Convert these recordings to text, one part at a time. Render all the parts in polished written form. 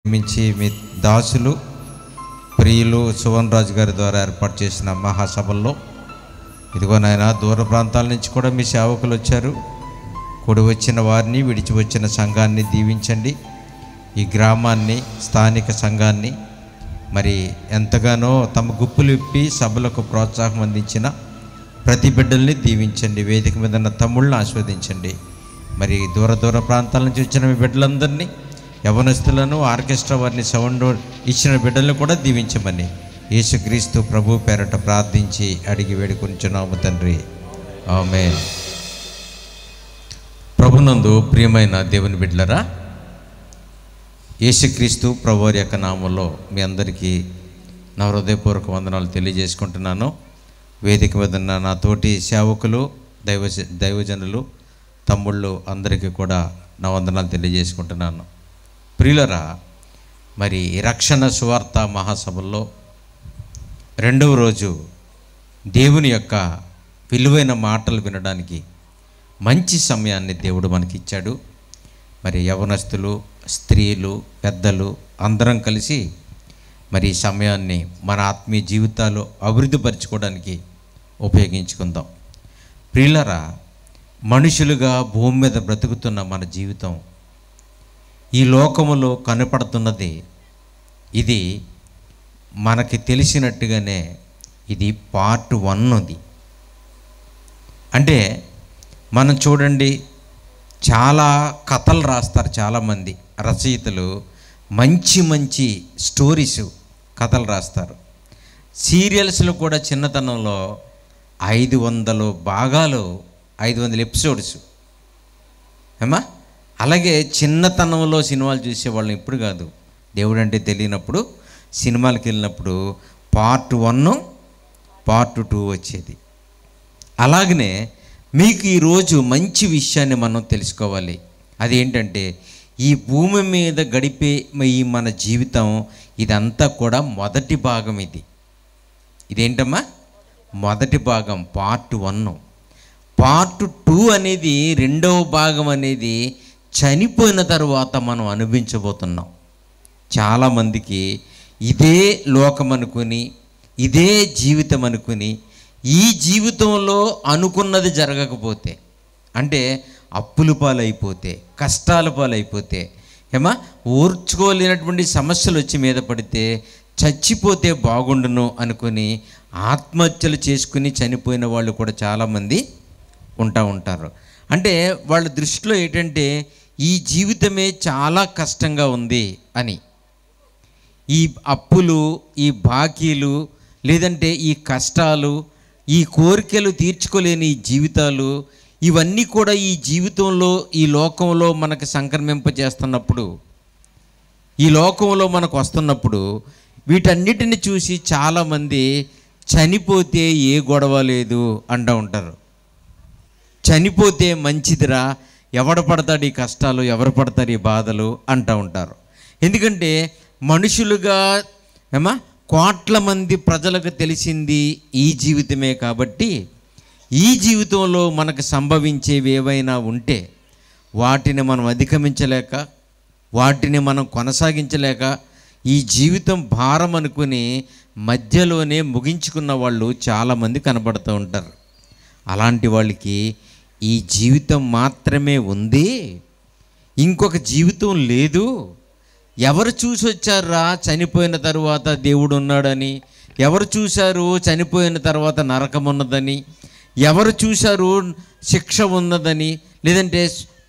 మించి మీ దాసులు ప్రియులు సువన్ రాజు గారి ద్వారా ఏర్పాటు చేసిన మహాసభల్లో ఇదిగో నాయన దూర ప్రాంతాల నుంచి కూడా మీ సేవకులు వచ్చారు. కూడి వచ్చిన వారిని విడిచి వచ్చిన సంఘాన్ని దీవించండి. ఈ గ్రామాన్ని స్థానిక సంఘాన్ని మరి ఎంతగానో తమ గుప్పులు ఇప్పి సభలకు ప్రోత్సాహం అందించిన ప్రతి బిడ్డల్ని దీవించండి. వేదిక మీద ఉన్న తమ్ముళ్ళని ఆస్వాదించండి. మరి దూర ప్రాంతాల నుంచి వచ్చిన మీ బిడ్డలందరినీ, యవనస్తులను, ఆర్కెస్ట్రా వారిని, సౌండ్ ఇచ్చిన బిడ్డలను కూడా దీవించమని యేసుక్రీస్తు ప్రభు పేరట ప్రార్థించి అడిగి వేడుకొంచున్నాము తండ్రి, ఆమేన్. ప్రభునందు ప్రియమైన దేవుని బిడ్డలరా, యేసుక్రీస్తు ప్రభువారి యొక్క నామంలో మీ అందరికీ నా హృదయపూర్వక వందనాలు తెలియజేసుకుంటున్నాను. వేదిక మీద ఉన్న నా తోటి సేవకులు, దైవజనులు, తమ్ముళ్ళు అందరికీ కూడా నా వందనాలు తెలియజేసుకుంటున్నాను. ప్రియులరా, మరి రక్షణ సువార్త మహాసభల్లో రెండవ రోజు దేవుని యొక్క విలువైన మాటలు వినడానికి మంచి సమయాన్ని దేవుడు మనకిచ్చాడు. మరి యవనస్తులు, స్త్రీలు, పెద్దలు అందరం కలిసి మరి ఈ సమయాన్ని మన ఆత్మీయ జీవితాలు అభివృద్ధిపరచుకోవడానికి ఉపయోగించుకుందాం. ప్రియులరా, మనుషులుగా భూమి మీద బ్రతుకుతున్న మన జీవితం ఈ లోకములో కనపడుతున్నది, ఇది మనకి తెలిసినట్టుగానే ఇది పార్ట్ 1. అంటే మనం చూడండి, చాలా కథలు రాస్తారు చాలామంది రచయితలు, మంచి మంచి స్టోరీస్ కథలు రాస్తారు. సీరియల్స్లో కూడా చిన్నతనంలో 500 భాగాలు, 500 ఎపిసోడ్స్ ఏమా. అలాగే చిన్నతనంలో సినిమాలు చూసేవాళ్ళం. ఇప్పుడు కాదు, దేవుడు అంటే తెలియనప్పుడు సినిమాలకు వెళ్ళినప్పుడు పార్ట్ 1, పార్ట్ 2 వచ్చేది. అలాగనే మీకు ఈరోజు మంచి విషయాన్ని మనం తెలుసుకోవాలి. అదేంటంటే, ఈ భూమి మీద గడిపే ఈ మన జీవితం ఇదంతా కూడా మొదటి భాగం. ఇదేంటమ్మా? మొదటి భాగం, పార్ట్ 1. పార్ట్ 2 అనేది, రెండవ భాగం అనేది చనిపోయిన తర్వాత మనం అనుభవించబోతున్నాం. చాలామందికి ఇదే లోకం అనుకుని, ఇదే జీవితం అనుకుని, ఈ జీవితంలో అనుకున్నది జరగకపోతే, అంటే అప్పుల పాలైపోతే, కష్టాల పాలైపోతే, ఏమా ఓర్చుకోలేనటువంటి సమస్యలు వచ్చి మీద పడితే, చచ్చిపోతే బాగుండును అనుకుని ఆత్మహత్యలు చేసుకుని చనిపోయిన వాళ్ళు కూడా చాలామంది ఉంటారు. అంటే వాళ్ళ దృష్టిలో ఏంటంటే, ఈ జీవితమే చాలా కష్టంగా ఉంది అని. ఈ అప్పులు, ఈ బాకీలు, లేదంటే ఈ కష్టాలు, ఈ కోరికలు తీర్చుకోలేని ఈ జీవితాలు, ఇవన్నీ కూడా ఈ జీవితంలో, ఈ లోకంలో మనకు సంక్రమింపజేస్తున్నప్పుడు, ఈ లోకంలో మనకు వస్తున్నప్పుడు, వీటన్నిటిని చూసి చాలామంది చనిపోతే ఏ గొడవ లేదు అంటూ ఉంటారు. చనిపోతే మంచిదిరా, ఎవడు పడతాడు ఈ కష్టాలు, ఎవరు పడతారు ఈ బాధలు అంటూ ఉంటారు. ఎందుకంటే మనుషులుగా కోట్ల మంది ప్రజలకు తెలిసింది ఈ జీవితమే. కాబట్టి ఈ జీవితంలో మనకు సంభవించేవి ఏవైనా ఉంటే వాటిని మనం అధిగమించలేక, వాటిని మనం కొనసాగించలేక, ఈ జీవితం భారం అనుకుని మధ్యలోనే ముగించుకున్న వాళ్ళు చాలామంది కనబడుతూ ఉంటారు. అలాంటి వాళ్ళకి ఈ జీవితం మాత్రమే ఉంది, ఇంకొక జీవితం లేదు. ఎవరు చూసి వచ్చారా చనిపోయిన తర్వాత దేవుడు ఉన్నాడని? ఎవరు చూశారు చనిపోయిన తర్వాత నరకం ఉన్నదని? ఎవరు చూశారు శిక్ష ఉన్నదని, లేదంటే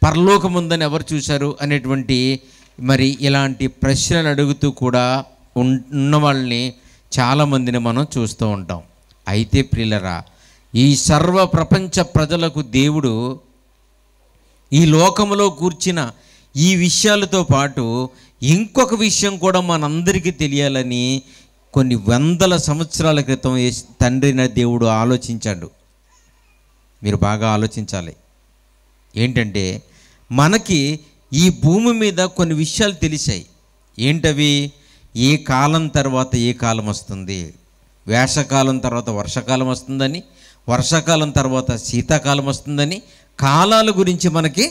పరలోకం ఉందని ఎవరు చూశారు అనేటువంటి మరి ఇలాంటి ప్రశ్నలు అడుగుతూ కూడా ఉన్న వాళ్ళని చాలామందిని మనం చూస్తూ ఉంటాం. అయితే ప్రియులరా, ఈ సర్వ ప్రపంచ ప్రజలకు దేవుడు ఈ లోకంలో కూర్చిన ఈ విషయాలతో పాటు ఇంకొక విషయం కూడా మనందరికీ తెలియాలని కొన్ని వందల సంవత్సరాల క్రితం తండ్రిన దేవుడు ఆలోచించాడు. మీరు బాగా ఆలోచించాలి. ఏంటంటే, మనకి ఈ భూమి మీద కొన్ని విషయాలు తెలిసాయి. ఏంటవి? ఏ కాలం తర్వాత ఏ కాలం వస్తుంది, వేసవకాలం తర్వాత వర్షాకాలం వస్తుందని, వర్షాకాలం తర్వాత శీతాకాలం వస్తుందని కాలాల గురించి మనకి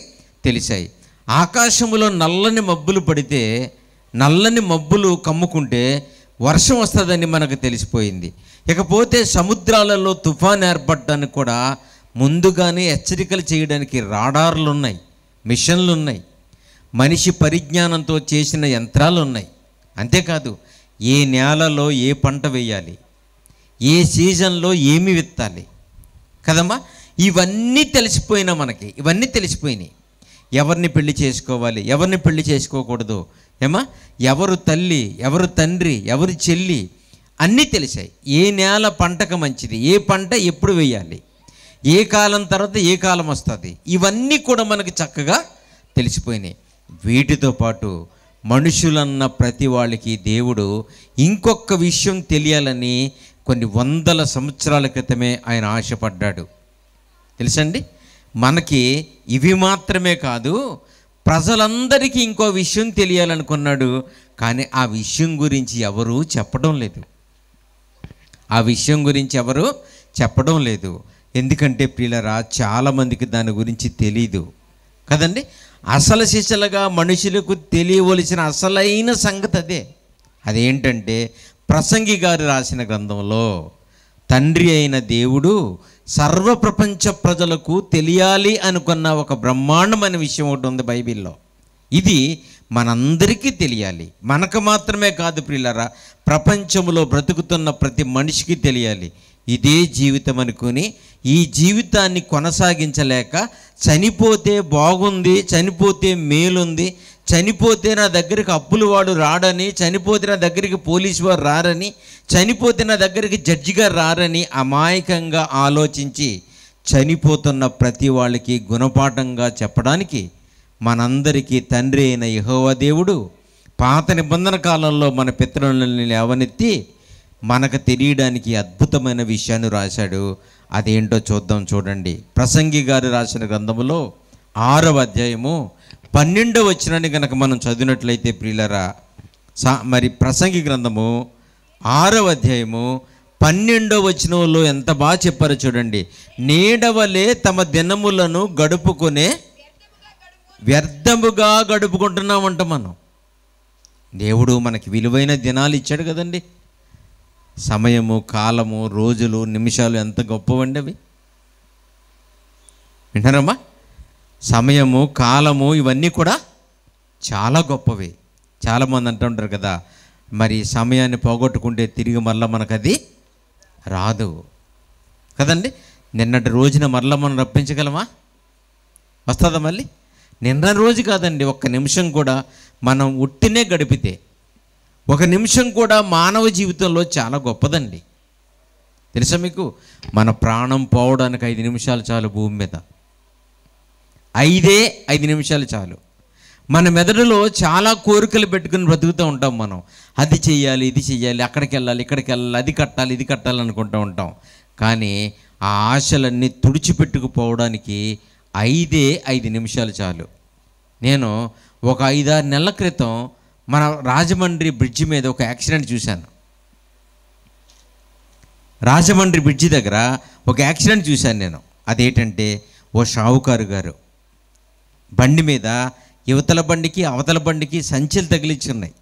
తెలిసాయి. ఆకాశంలో నల్లని మబ్బులు పడితే నల్లని మబ్బులు కమ్ముకుంటే వర్షం వస్తుందని మనకు తెలిసిపోయింది. ఇకపోతే సముద్రాలలో తుఫాన్ ఏర్పడటానికి కూడా ముందుగానే హెచ్చరికలు చేయడానికి రాడార్లు ఉన్నాయి, మిషన్లు ఉన్నాయి, మనిషి పరిజ్ఞానంతో చేసిన యంత్రాలు ఉన్నాయి. అంతేకాదు ఏ నేలలో ఏ పంట వేయాలి, ఏ సీజన్లో ఏమి విత్తాలి కదమ్మా, ఇవన్నీ తెలిసిపోయినా మనకి, ఇవన్నీ తెలిసిపోయినాయి. ఎవరిని పెళ్లి చేసుకోవాలి, ఎవరిని పెళ్లి చేసుకోకూడదు, ఏమా ఎవరు తల్లి, ఎవరు తండ్రి, ఎవరు చెల్లి అన్నీ తెలిసాయి. ఏ నేల పంటకు మంచిది, ఏ పంట ఎప్పుడు వేయాలి, ఏ కాలం తర్వాత ఏ కాలం వస్తుంది, ఇవన్నీ కూడా మనకి చక్కగా తెలిసిపోయినాయి. వీటితో పాటు మనుషులన్న ప్రతి వాళ్ళకి దేవుడు ఇంకొక విషయం తెలియాలని కొన్ని వందల సంవత్సరాల క్రితమే ఆయన ఆశపడ్డాడు. తెలుసండి, మనకి ఇవి మాత్రమే కాదు, ప్రజలందరికీ ఇంకో విషయం తెలియాలనుకున్నాడు. కానీ ఆ విషయం గురించి ఎవరు చెప్పడం లేదు, ఆ విషయం గురించి ఎవరు చెప్పడం లేదు. ఎందుకంటే ప్రియులరా, చాలామందికి దాని గురించి తెలీదు కదండి. అసలు శిశలుగా మనుషులకు తెలియవలసిన అసలైన సంగతి అదేంటంటే ప్రసంగి గారు రాసిన గ్రంథంలో తండ్రి అయిన దేవుడు సర్వప్రపంచ ప్రజలకు తెలియాలి అనుకున్న ఒక బ్రహ్మాండమైన విషయం ఒకటి ఉంది బైబిల్లో. ఇది మనందరికీ తెలియాలి. మనకు మాత్రమే కాదు ప్రియులారా, ప్రపంచంలో బ్రతుకుతున్న ప్రతి మనిషికి తెలియాలి. ఇదే జీవితం అనుకుని ఈ జీవితాన్ని కొనసాగించలేక చనిపోతే బాగుంది, చనిపోతే మేలుంది, చనిపోతే నా దగ్గరికి అప్పులు వాడు రాడని, చనిపోతే నా దగ్గరికి పోలీసు వారు రారని, చనిపోతే నా దగ్గరికి జడ్జి గారు రారని అమాయకంగా ఆలోచించి చనిపోతున్న ప్రతి వాళ్ళకి గుణపాఠంగా చెప్పడానికి మనందరికీ తండ్రి అయిన యెహోవా దేవుడు పాత నిబంధన కాలంలో మన పితరులని లేవనెత్తి మనకు తెలియడానికి అద్భుతమైన విషయాన్ని రాశాడు. అదేంటో చూద్దాం. చూడండి, ప్రసంగి గారు రాసిన గ్రంథములో 6వ అధ్యాయము 12వ వచనాన్ని కనుక మనం చదివినట్లయితే ప్రియులరా, మరి ప్రసంగి గ్రంథము 6వ అధ్యాయము 12వ వచనంలో ఎంత బాగా చెప్పారో చూడండి. నీడవలే తమ దినములను గడుపుకునే వ్యర్థముగా గడుపుకుంటున్నామంట మనం. దేవుడు మనకి విలువైన దినాలు ఇచ్చాడు కదండి. సమయము, కాలము, రోజులు, నిమిషాలు ఎంత గొప్పవండి అవి. వింటారమ్మా? సమయము, కాలము ఇవన్నీ కూడా చాలా గొప్పవి. చాలామంది అంటుంటారు కదా, మరి సమయాన్ని పోగొట్టుకుంటే తిరిగి మరలా మనకు అది రాదు కదండి. నిన్నటి రోజున మరలా మనం రప్పించగలమా? వస్తుందా మళ్ళీ? నిన్న రోజు కాదండి, ఒక్క నిమిషం కూడా మనం ఉట్టినే గడిపితే, ఒక నిమిషం కూడా మానవ జీవితంలో చాలా గొప్పదండి. తెలుసా మీకు? మన ప్రాణం పోవడానికి 5 నిమిషాలు చాలు భూమి మీద. 5 నిమిషాలు చాలు. మన మెదడులో చాలా కోరికలు పెట్టుకుని బ్రతుకుతూ ఉంటాం మనం. అది చెయ్యాలి, ఇది చెయ్యాలి, అక్కడికి వెళ్ళాలి, ఇక్కడికి వెళ్ళాలి, అది కట్టాలి, ఇది కట్టాలి అనుకుంటూ ఉంటాం. కానీ ఆ ఆశలన్నీ తుడిచిపెట్టుకుపోవడానికి 5 నిమిషాలు చాలు. నేను ఒక 5-6 నెలల క్రితం మన రాజమండ్రి బ్రిడ్జి మీద ఒక యాక్సిడెంట్ చూశాను. రాజమండ్రి బ్రిడ్జి దగ్గర ఒక యాక్సిడెంట్ చూశాను నేను. అదేంటంటే, ఓ షావుకారు గారు బండి మీద యువతల బండికి అవతల బండికి సంచులు తగిలించున్నాయి.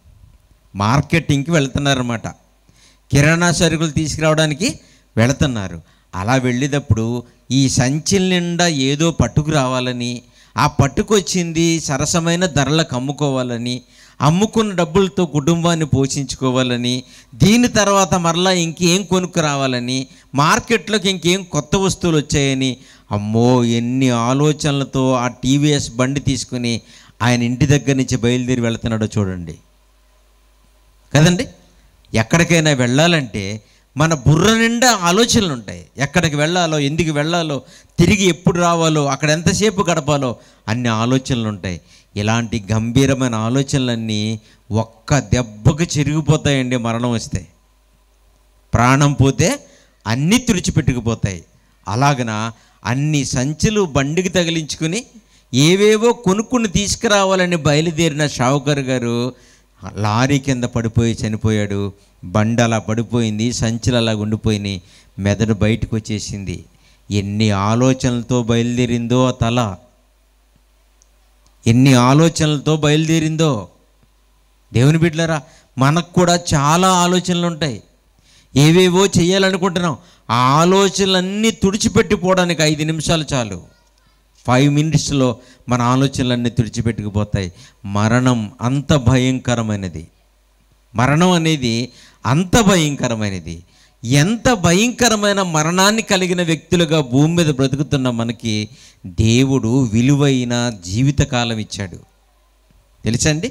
మార్కెటింగ్కి వెళ్తున్నారన్నమాట. కిరాణా సరుకులు తీసుకురావడానికి వెళుతున్నారు. అలా వెళ్ళేటప్పుడు ఈ సంచుల నిండా ఏదో పట్టుకు రావాలని, ఆ పట్టుకొచ్చింది సరసమైన ధరలకు అమ్ముకోవాలని, అమ్ముకున్న డబ్బులతో కుటుంబాన్ని పోషించుకోవాలని, దీని తర్వాత మరలా ఇంకేం కొనుక్కు రావాలని, మార్కెట్లోకి ఇంకేం కొత్త వస్తువులు వచ్చాయని, అమ్మో ఎన్ని ఆలోచనలతో ఆ టీవీఎస్ బండి తీసుకుని ఆయన ఇంటి దగ్గర నుంచి బయలుదేరి వెళుతున్నాడో చూడండి కదండి. ఎక్కడికైనా వెళ్ళాలంటే మన బుర్ర నిండా ఆలోచనలు ఉంటాయి. ఎక్కడికి వెళ్ళాలో, ఎందుకు వెళ్ళాలో, తిరిగి ఎప్పుడు రావాలో, అక్కడ ఎంతసేపు గడపాలో అన్ని ఆలోచనలు ఉంటాయి. ఇలాంటి గంభీరమైన ఆలోచనలన్నీ ఒక్క దెబ్బకు చెరిగిపోతాయండి. మరణం వస్తే, ప్రాణం పోతే అన్నీ తుడిచిపెట్టుకుపోతాయి. అలాగన అన్ని సంచులు బండికి తగిలించుకుని ఏవేవో కొనుక్కుని తీసుకురావాలని బయలుదేరిన షావుకారు గారు లారీ కింద పడిపోయి చనిపోయాడు. బండి అలా పడిపోయింది, సంచులు అలా ఉండిపోయినాయి, మెదడు బయటకు వచ్చేసింది. ఎన్ని ఆలోచనలతో బయలుదేరిందో ఆ తల, ఎన్ని ఆలోచనలతో బయలుదేరిందో. దేవుని బిడ్డలారా, మనకు కూడా చాలా ఆలోచనలు ఉంటాయి. ఏవేవో చేయాలనుకుంటున్నాం. ఆ ఆలోచనలన్నీ తుడిచిపెట్టిపోవడానికి 5 నిమిషాలు చాలు. 5 మినిట్స్లో మన ఆలోచనలన్నీ తుడిచిపెట్టుకుపోతాయి. మరణం అంత భయంకరమైనది. మరణం అనేది అంత భయంకరమైనది. ఎంత భయంకరమైన మరణాన్ని కలిగిన వ్యక్తులుగా భూమి మీద బ్రతుకుతున్న మనకి దేవుడు విలువైన జీవితకాలం ఇచ్చాడు. తెలుసండి,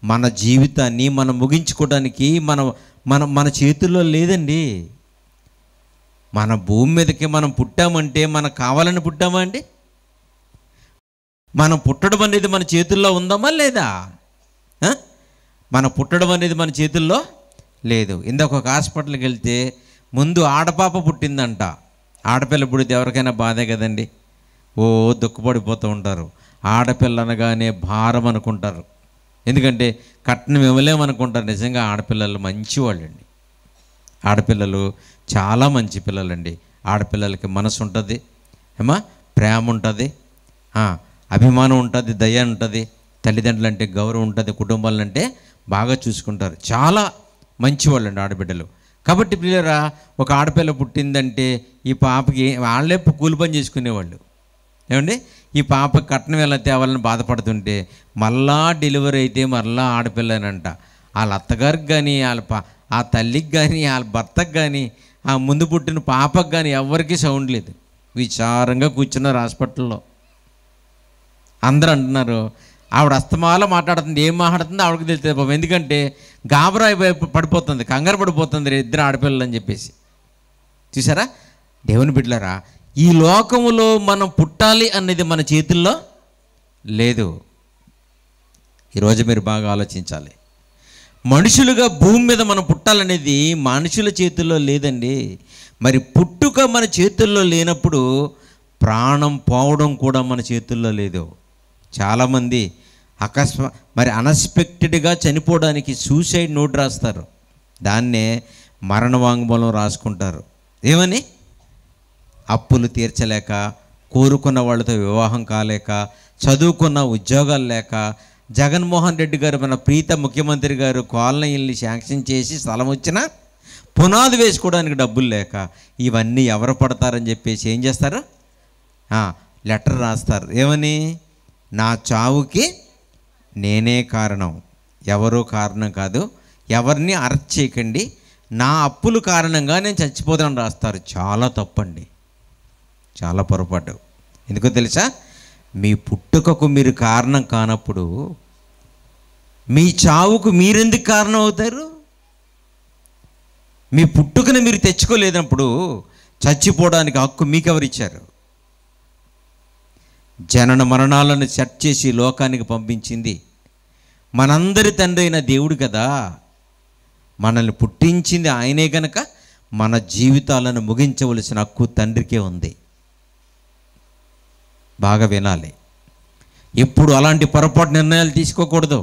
మన జీవితాన్ని మనం ముగించుకోవడానికి మన చేతుల్లో లేదండి. మన భూమి మీదకి మనం పుట్టామంటే మనకు కావాలని పుట్టామా అండి? మనం పుట్టడం అనేది మన చేతుల్లో ఉందామా లేదా? మన పుట్టడం అనేది మన చేతుల్లో లేదు. ఇందాక ఒక హాస్పిటల్కి వెళ్తే ముందు ఆడపాప పుట్టిందంట. ఆడపిల్ల పుడితే ఎవరికైనా బాధే కదండి. దుఃఖపడిపోతూ ఉంటారు. ఆడపిల్ల అనగానే భారం అనుకుంటారు. ఎందుకంటే కట్నం ఇవ్వలేమనుకుంటారు. నిజంగా ఆడపిల్లలు మంచివాళ్ళండి. ఆడపిల్లలు చాలా మంచి పిల్లలండి. ఆడపిల్లలకి మనసు ఉంటుంది, ప్రేమ ఉంటుంది, అభిమానం ఉంటుంది, దయ ఉంటుంది, తల్లిదండ్రులు అంటే గౌరవం ఉంటుంది, కుటుంబాలంటే బాగా చూసుకుంటారు. చాలా మంచివాళ్ళండి ఆడబిడ్డలు. కాబట్టి పిల్లరా, ఒక ఆడపిల్ల పుట్టిందంటే ఈ పాపకి వాళ్ళే కూలి పని చేసుకునేవాళ్ళు. ఏమండి, ఈ పాపకి కట్నం ఎలా తేవాలని బాధపడుతుంటే మళ్ళా డెలివరీ అయితే మళ్ళా ఆడపిల్లనంట. వాళ్ళ అత్తగారికి కానీ ఆ తల్లికి కానీ వాళ్ళ భర్తకు కానీ ఆ ముందు పుట్టిన పాపకు కానీ ఎవరికి సౌండ్ లేదు. విచారంగా కూర్చున్నారు హాస్పిటల్లో. అందరూ అంటున్నారు, ఆవిడ అస్తమాలో మాట్లాడుతుంది. ఏం మాట్లాడుతుందో ఆవిడకి తెలియదు పాపం. ఎందుకంటే గాబరా పడిపోతుంది, కంగారు పడిపోతుంది 2 ఆడపిల్లలు అని చెప్పేసి. చూసారా దేవుని బిడ్డలారా, ఈ లోకములో మనం పుట్టాలి అనేది మన చేతుల్లో లేదు. ఈరోజు మీరు బాగా ఆలోచించాలి. మనుషులుగా భూమి మీద మనం పుట్టాలనేది మనుషుల చేతుల్లో లేదండి. మరి పుట్టుక మన చేతుల్లో లేనప్పుడు ప్రాణం పోవడం కూడా మన చేతుల్లో లేదు. చాలామంది అన్ఎక్స్పెక్టెడ్గా చనిపోవడానికి సూసైడ్ నోట్ రాస్తారు. దాన్నే మరణ వాంగ్మూలం రాసుకుంటారు. ఏమని? అప్పులు తీర్చలేక, కోరుకున్న వాళ్ళతో వివాహం కాలేక, చదువుకున్న ఉద్యోగాలు లేక, జగన్మోహన్ రెడ్డి గారు మన ప్రీత ముఖ్యమంత్రి గారు కాలనీల్ని శాంక్షన్ చేసి స్థలం వచ్చినా పునాది వేసుకోవడానికి డబ్బులు లేక ఇవన్నీ ఎవరు పడతారని చెప్పేసి ఏం చేస్తారు? లెటర్ రాస్తారు. ఏమని? నా చావుకి నేనే కారణం, ఎవరో కారణం కాదు, ఎవరిని అరెస్ట్ చేయకండి, నా అప్పుల కారణంగా నేను చచ్చిపోతానని రాస్తారు. చాలా తప్పండి, చాలా పొరపాటు. ఎందుకో తెలుసా? మీ పుట్టుకకు మీరు కారణం కానప్పుడు మీ చావుకు మీరెందుకు కారణం అవుతారు? మీ పుట్టుకని మీరు తెచ్చుకోలేనప్పుడు చచ్చిపోవడానికి హక్కు మీకెవరిచ్చారు? జనన మరణాలను సెట్ చేసి లోకానికి పంపించింది మనందరి తండ్రి అయిన దేవుడు కదా. మనల్ని పుట్టించింది ఆయనే గనక మన జీవితాలను ముగించవలసిన హక్కు తండ్రికే ఉంది. బాగా వినాలి. ఎప్పుడు అలాంటి పొరపాటు నిర్ణయాలు తీసుకోకూడదు.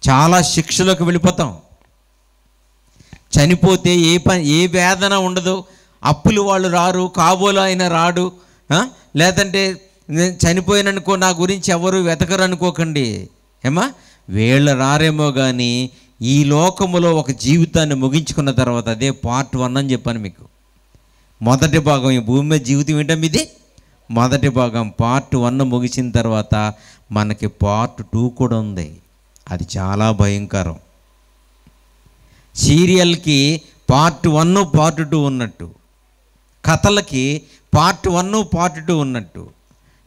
చాలా శిక్షలోకి వెళ్ళిపోతాం. చనిపోతే ఏ వేదన ఉండదు. అప్పులు వాళ్ళు రారు, కాబోలు ఆయన రాడు. లేదంటే నేను చనిపోయాననుకో నా గురించి ఎవరు వెతకరు అనుకోకండి. వీళ్ళు రారేమో కానీ ఈ లోకములో ఒక జీవితాన్ని ముగించుకున్న తర్వాత, అదే పార్ట్ 1 అని చెప్పాను మీకు. మొదటి భాగం ఈ భూమి మీద జీవితం ఏంటంటే ఇది మొదటి భాగం. పార్ట్ 1 ముగిసిన తర్వాత మనకి పార్ట్ 2 కూడా ఉంది. అది చాలా భయంకరం. సీరియల్కి పార్ట్ 1 పార్ట్ 2 ఉన్నట్టు, కథలకి పార్ట్ 1 పార్ట్ 2 ఉన్నట్టు,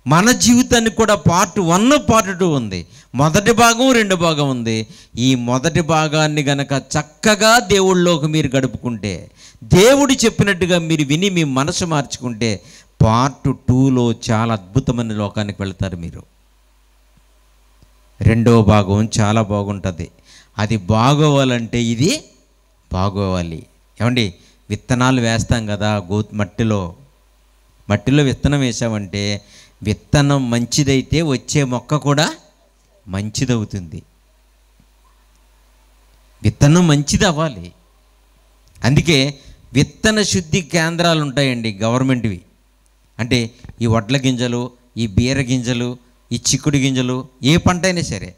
మన జీవితానికి కూడా పార్ట్ 1 పార్ట్ 2 ఉంది. మొదటి భాగం 2 భాగం ఉంది. ఈ మొదటి భాగాన్ని గనక చక్కగా దేవుళ్ళలోకి మీరు గడుపుకుంటే, దేవుడు చెప్పినట్టుగా మీరు విని మీ మనసు మార్చుకుంటే పార్ట్ 2లో చాలా అద్భుతమైన లోకానికి వెళ్తారు మీరు. 2వ భాగం చాలా బాగుంటుంది. అది బాగోవాలంటే ఇది బాగోవాలి. ఏమండి, విత్తనాలు వేస్తాం కదా, మట్టిలో విత్తనం వేసామంటే విత్తనం మంచిదైతే వచ్చే మొక్క కూడా మంచిదవుతుంది. విత్తనం మంచిది అవ్వాలి. అందుకే విత్తన శుద్ధి కేంద్రాలు ఉంటాయండి గవర్నమెంట్వి. అంటే ఈ వడ్ల గింజలు, ఈ బీర గింజలు, ఈ చిక్కుడు గింజలు, ఏ పంట అయినా సరే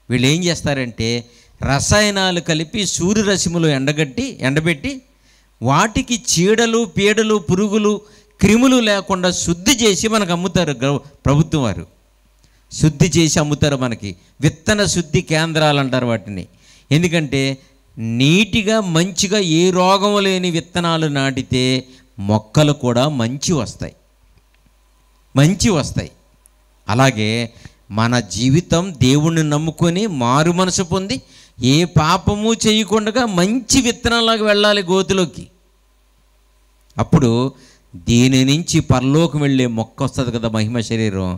వీళ్ళు ఏం చేస్తారంటే రసాయనాలు కలిపి సూర్యరశ్మిలో ఎండబెట్టి వాటికి చీడలు పీడలు పురుగులు క్రిములు లేకుండా శుద్ధి చేసి మనకు అమ్ముతారు. ప్రభుత్వం వారు శుద్ధి చేసి అమ్ముతారు మనకి. విత్తన శుద్ధి కేంద్రాలు అంటారు వాటిని. ఎందుకంటే నీటిగా మంచిగా ఏ రోగం లేని విత్తనాలు నాటితే మొక్కలు కూడా మంచి వస్తాయి. అలాగే మన జీవితం దేవుణ్ణి నమ్ముకొని మారు మనసు పొంది ఏ పాపము చేయకుండా మంచి విత్తనాలాగా వెళ్ళాలి గోతిలోకి. అప్పుడు దీని నుంచి పరలోకం వెళ్ళే మొక్క వస్తుంది కదా, మహిమ శరీరం,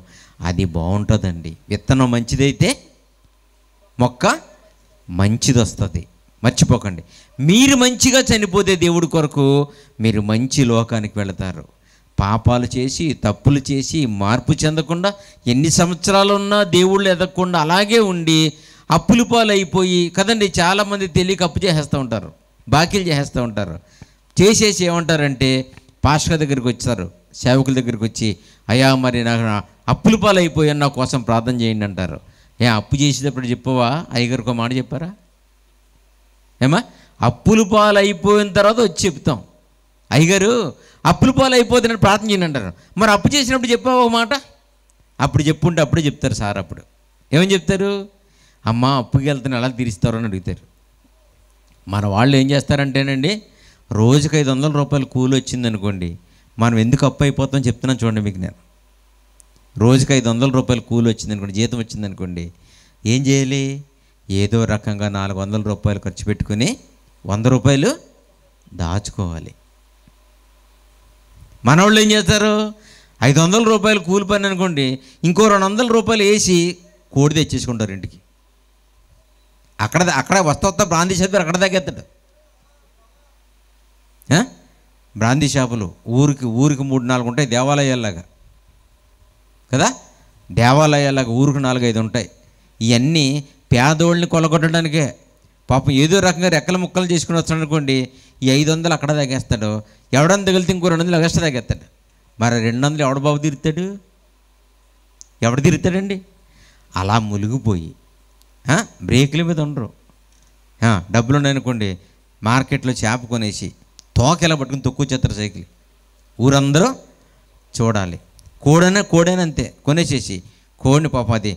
అది బాగుంటుందండి. విత్తనం మంచిదైతే మొక్క మంచిది వస్తుంది. మర్చిపోకండి. మీరు మంచిగా చనిపోతే దేవుడి కొరకు మీరు మంచి లోకానికి వెళతారు. పాపాలు చేసి తప్పులు చేసి మార్పు చెందకుండా ఎన్ని సంవత్సరాలు ఉన్నా దేవుళ్ళు ఎదగకుండా అలాగే ఉండి అప్పుల పాలు అయిపోయి కదండి. చాలామంది తెలియక అప్పు చేసేస్తూ ఉంటారు, బాకీలు చేసేస్తూ ఉంటారు. చేసేసి ఏమంటారంటే పాస్టర్ దగ్గరికి వచ్చారు, సేవకుల దగ్గరికి వచ్చి, అయ్యా మరి నాకు అప్పుల పాలు అయిపోయాను, నా కోసం ప్రార్థన చేయండి అంటారు. అప్పు చేసేటప్పుడు చెప్పవా? అయ్యగారికి ఒక మాట చెప్పారా? అప్పుల పాలు అయిపోయిన తర్వాత వచ్చి చెప్తాం, అయ్యగారు అప్పుల పాలు అయిపోతుందని ప్రార్థన చేయండి అంటారు. మరి అప్పు చేసినప్పుడు చెప్పావా ఒక మాట? అప్పుడు చెప్పుంటే అప్పుడే చెప్తారు సార్. అప్పుడు ఏమని చెప్తారు? అమ్మ అప్పుకి వెళ్తాను ఎలా తీరుస్తారు అని అడుగుతారు. మన వాళ్ళు ఏం చేస్తారంటేనండి, రోజుకి 500 రూపాయలు కూలి వచ్చిందనుకోండి, మనం ఎందుకు అప్పు అయిపోతామని చెప్తున్నాను చూడండి మీకు. నేను రోజుకి 500 రూపాయలు కూలి వచ్చిందనుకోండి, జీతం వచ్చిందనుకోండి, ఏం చేయాలి? ఏదో రకంగా 400 రూపాయలు ఖర్చు పెట్టుకుని 100 రూపాయలు దాచుకోవాలి. మనవాళ్ళు ఏం చేస్తారు? 500 రూపాయలు కూలి పని అనుకోండి, ఇంకో 200 రూపాయలు వేసి కోడి తెచ్చేసుకుంటారు ఇంటికి. అక్కడ వస్తా బ్రాందీ షాపు అక్కడ తగ్గేస్తాడు. బ్రాందీ షాపులు ఊరికి 3-4 ఉంటాయి, దేవాలయాల్లాగా కదా. దేవాలయాల్లాగా ఊరికి 4-5 ఉంటాయి. ఇవన్నీ పేదోళ్ళని కొలగొట్టడానికే. పాపం ఏదో రకంగా రెక్కల ముక్కలు చేసుకుని వస్తాడు అనుకోండి, ఈ 500 అక్కడ తగ్గేస్తాడు. ఎవడన్నా తగిలితే ఇంకో 200 ఎక్స్ట్రా తగ్గేస్తాడు. మరి 200 ఎవడు బాబు తిరుగుతాడు? ఎవడు తిరుగుతాడండి? అలా మునిగిపోయి బ్రేకుల మీద ఉండరు. డబ్బులు ఉన్నాయనుకోండి, మార్కెట్లో చేప కొనేసి తోకెలా పట్టుకుని తొక్కుచేస్తారు సైకిల్, ఊరందరూ చూడాలి. కోడైనా అంతే, కొనేసేసి కోడిని పాపం అది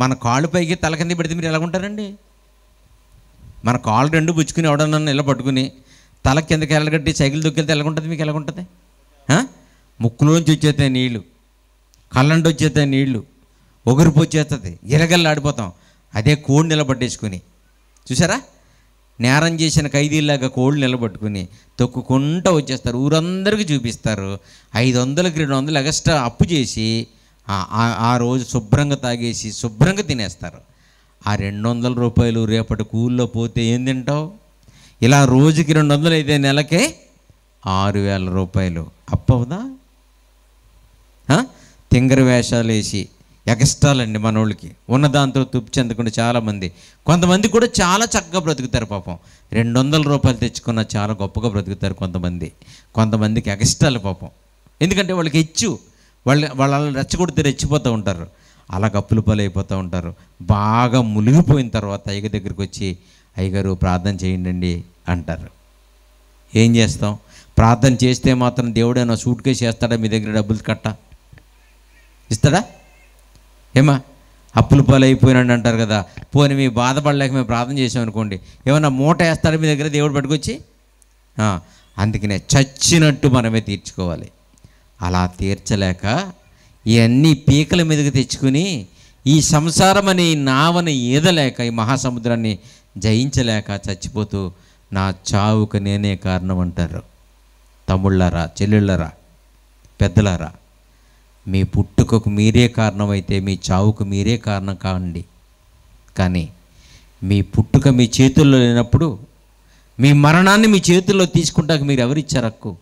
మన కాళ్ళు పైకి తల కింద పెడితే మీరు ఎలాగుంటారండి? మన కాళ్ళు 2 పుచ్చుకుని ఎవడన్నా ఇలా పట్టుకుని తల కిందకి వెళ్ళగట్టి సైకిల్ దొక్కెళ్తే ఎలాగుంటుంది? మీకు ఎలాగుంటుంది? ముక్కులోంచి వచ్చేస్తాయి నీళ్ళు, కళ్ళంటి వచ్చేస్తాయి నీళ్ళు, ఒగురిపు వచ్చేస్తుంది, గిరగల్లా ఆడిపోతాం. అదే కోడి నిలబట్టేసుకుని చూసారా, నేరం చేసిన ఖైదీలాగా కోళ్ళు నిలబట్టుకుని తొక్కుకుంటూ వచ్చేస్తారు, ఊరందరికీ చూపిస్తారు. 500కి 200 ఎక్స్ట్రా అప్పు చేసి ఆ రోజు శుభ్రంగా తాగేసి శుభ్రంగా తినేస్తారు. ఆ 200 రూపాయలు రేపటి కూల్లో పోతే ఏం తింటావు? ఇలా రోజుకి 200 అయితే నెలకే 6000 రూపాయలు అప్పవుదా? తింగర వేషాలు వేసి ఎక్స్ట్రాలండి మనోళ్ళకి ఉన్నదాంతో తృప్తి చెందకుండా చాలామంది. కొంతమంది కూడా చాలా చక్కగా బ్రతుకుతారు పాపం. 200 రూపాయలు తెచ్చుకున్న చాలా గొప్పగా బ్రతుకుతారు కొంతమందికి ఎక్స్ట్రాలు పాపం. ఎందుకంటే వాళ్ళకి వాళ్ళు రెచ్చగొడితే రెచ్చిపోతూ ఉంటారు. అలా అప్పుల పాలు అయిపోతూ ఉంటారు. బాగా మునిగిపోయిన తర్వాత అయ్య దగ్గరికి వచ్చి, అయ్యగారు ప్రార్థన చేయండి అంటారు. ఏం చేస్తాం? ప్రార్థన చేస్తే మాత్రం దేవుడైనా సూట్ కేసు చేస్తాడా? మీ దగ్గర డబ్బులు కట్ట ఇస్తాడా? అప్పుల పాలు అయిపోయినాడు అంటారు కదా. పోనీ మీ బాధపడలేక మేము ప్రార్థన చేసామనుకోండి, ఏమన్నా మూట వేస్తాడా మీ దగ్గర దేవుడు పట్టుకొచ్చి? అందుకనే చచ్చినట్టు మనమే తీర్చుకోవాలి. అలా తీర్చలేక ఇవన్నీ పీకల మీదకి తెచ్చుకుని ఈ సంసారం అనే నావని ఈదలేక ఈ మహాసముద్రాన్ని జయించలేక చచ్చిపోతూ నా చావుకు నేనే కారణం అంటారు. తమ్ముళ్ళారా, చెల్లెళ్ళారా, పెద్దలారా, మీ పుట్టుకకు మీరే కారణమైతే మీ చావుకు మీరే కారణం కావండి. కానీ మీ పుట్టుక మీ చేతుల్లో లేనప్పుడు మీ మరణాన్ని మీ చేతుల్లో తీసుకుంటాక మీరు ఎవరిచ్చారు హక్కు?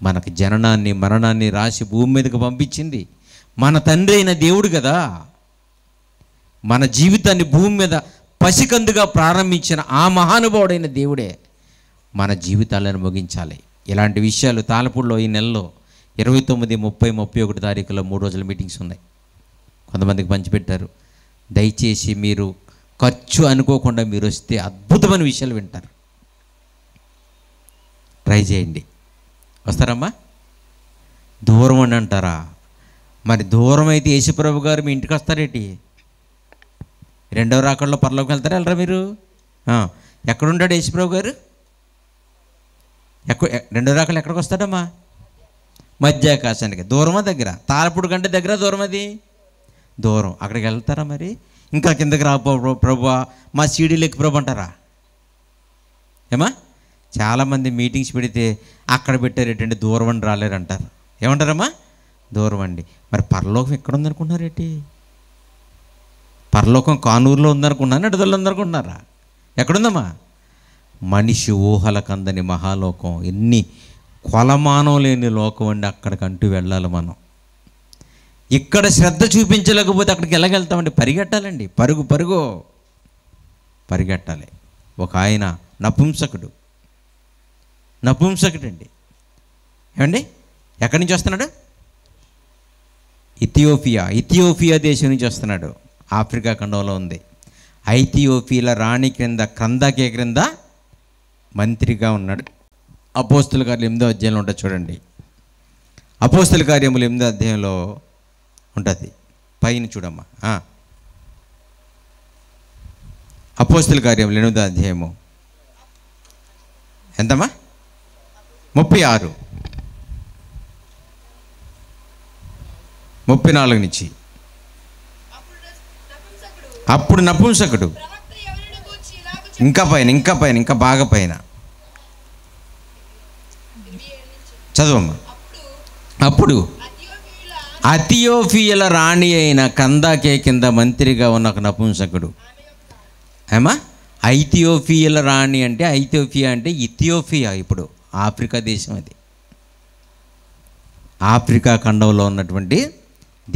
మనకు జననాన్ని మరణాన్ని రాసి భూమి మీదకి పంపించింది మన తండ్రి అయిన దేవుడు కదా. మన జీవితాన్ని భూమి మీద పసికందుగా ప్రారంభించిన ఆ మహానుభావుడైన దేవుడే మన జీవితాలను ముగించాలి. ఇలాంటి విషయాలు తాళపూడిలో ఈ నెలలో 29, 30, 31 తారీఖులో 3 రోజుల మీటింగ్స్ ఉన్నాయి. కొంతమందికి పంచిపెట్టారు. దయచేసి మీరు ఖర్చు అనుకోకుండా మీరు వస్తే అద్భుతమైన విషయాలు వింటారు. ట్రై చేయండి. వస్తారమ్మా? దూరం అని అంటారా? మరి దూరం అయితే యేసుప్రభు గారు మీ ఇంటికి వస్తారేంటి? రెండవ రాకడలో పరలోకి వెళ్తారా వెళ్ళరా మీరు? ఎక్కడుంటాడు యేసుప్రభు గారు? రెండో రాకడలో ఎక్కడికి వస్తాడమ్మా? మధ్యాకాశానికి. దూరమా దగ్గర? తాళపూడి కంటే దగ్గర దూరం? అది దూరం. అక్కడికి వెళ్తారా మరి? ఇంకా కిందకి రా ప్రభు, మా సీడీలెక్కి ప్రభు అంటారా? ఏమా? చాలామంది మీటింగ్స్ పెడితే అక్కడ పెట్టారేటండి, దూరం అని రాలేరంటారు. ఏమంటారమ్మా? దూరం అండి. మరి పరలోకం ఎక్కడ ఉందనుకుంటున్నారేంటి? పరలోకం కానూరులో ఉందనుకున్నాను, నడుదల్లో ఉందనుకుంటున్నారా? ఎక్కడుందమ్మా? మనిషి ఊహలకు అందని మహాలోకం, ఎన్ని కొలమానం లేని లోకం అండి. అక్కడికంటూ వెళ్ళాలి మనం. ఇక్కడ శ్రద్ధ చూపించలేకపోతే అక్కడికి ఎలాగెళ్తామండి? పరిగెట్టాలండి, పరుగు పరుగు పరిగెట్టాలి. ఒక ఆయన నపుంసకుడండి. ఏమండి? ఎక్కడి నుంచి వస్తున్నాడు? ఇథియోపియా దేశం నుంచి వస్తున్నాడు. ఆఫ్రికా ఖండంలో ఉంది. ఐథియోపియాల రాణి కందాకే క్రింద మంత్రిగా ఉన్నాడు. అపోస్తుల కార్యం 8వ అధ్యాయంలో ఉంటుంది చూడండి. అపోస్తుల కార్యములు 8వ అధ్యాయంలో ఉంటుంది. పైన చూడమ్మా. అపోస్తుల కార్యములు 8వ అధ్యాయము ఎంతమ్మా? 36, 34 నుంచి. అప్పుడు నపుంసకుడు ఇంకా బాగా పైన చదువమ్మా. అప్పుడు ఇథియోపియాల రాణి అయిన కందాకే కింద మంత్రిగా ఉన్న ఒక నపుంసకుడు. ఏమా? ఐథియోపియాల రాణి అంటే, ఐథియోపియా అంటే ఇథియోపియా, ఇప్పుడు ఆఫ్రికా దేశం. అది ఆఫ్రికా ఖండంలో ఉన్నటువంటి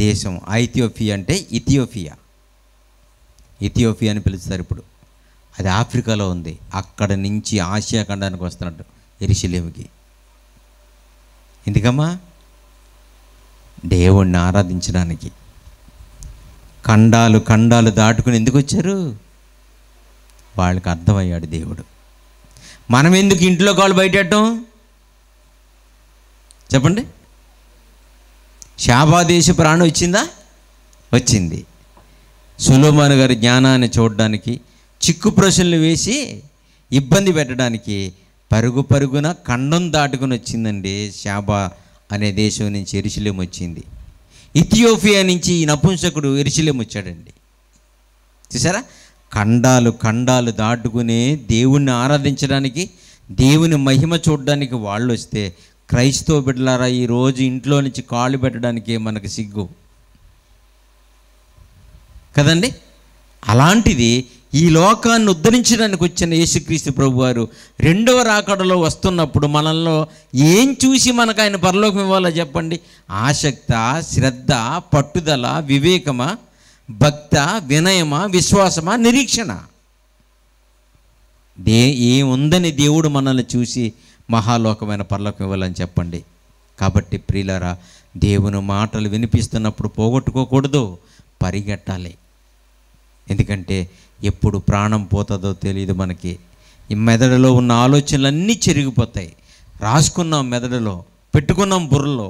దేశం. ఐథియోపియా అంటే ఇథియోపియా అని పిలుస్తారు ఇప్పుడు. అది ఆఫ్రికాలో ఉంది. అక్కడ నుంచి ఆసియా ఖండానికి వస్తున్నట్టు యెరూషలేముకి. ఎందుకమ్మా? దేవుణ్ణి ఆరాధించడానికి. ఖండాలు దాటుకుని ఎందుకు వచ్చారు? వాళ్ళకి అర్థమయ్యాడు దేవుడు. మనం ఎందుకు ఇంట్లో కాళ్ళు బయటెట్టం చెప్పండి? షాబా దేశ ప్రాణం వచ్చింది. సొలొమోను గారి జ్ఞానాన్ని చూడడానికి, చిక్కు ప్రశ్నలు వేసి ఇబ్బంది పెట్టడానికి పరుగున ఖండం దాటుకుని వచ్చిందండి. షాబా అనే దేశం నుంచి యెరూషలేము వచ్చింది. ఇథియోపియా నుంచి ఈ నపుంసకుడు యెరూషలేము వచ్చాడండి. చూసారా? ఖండాలు దాటుకునే దేవుణ్ణి ఆరాధించడానికి, దేవుని మహిమ చూడడానికి వాళ్ళు వస్తే, క్రైస్తవ బిడ్డలారా ఈరోజు ఇంట్లో నుంచి కాళ్ళు పెట్టడానికి మనకు సిగ్గు కదండి. అలాంటిది ఈ లోకాన్ని ఉద్ధరించడానికి వచ్చిన యేసుక్రీస్తు ప్రభువారు రెండవ రాకడలో వస్తున్నప్పుడు మనల్లో ఏం చూసి మనకు ఆయన పరలోకం ఇవ్వాలో చెప్పండి? ఆసక్త, శ్రద్ధ, పట్టుదల, వివేకమా, భక్త, వినయమా, విశ్వాసమా, నిరీక్షణ? ఏముందని దేవుడు మనల్ని చూసి మహాలోకమైన పరలోకం ఇవ్వాలని చెప్పండి? కాబట్టి ప్రియులారా, దేవుని మాటలు వినిపిస్తున్నప్పుడు పోగొట్టుకోకూడదు, పరిగెట్టాలి. ఎందుకంటే ఎప్పుడు ప్రాణం పోతుందో తెలియదు మనకి. ఈ మెదడులో ఉన్న ఆలోచనలన్నీ చెరిగిపోతాయి. రాసుకున్నాం మెదడులో, పెట్టుకున్నాం బుర్రలో,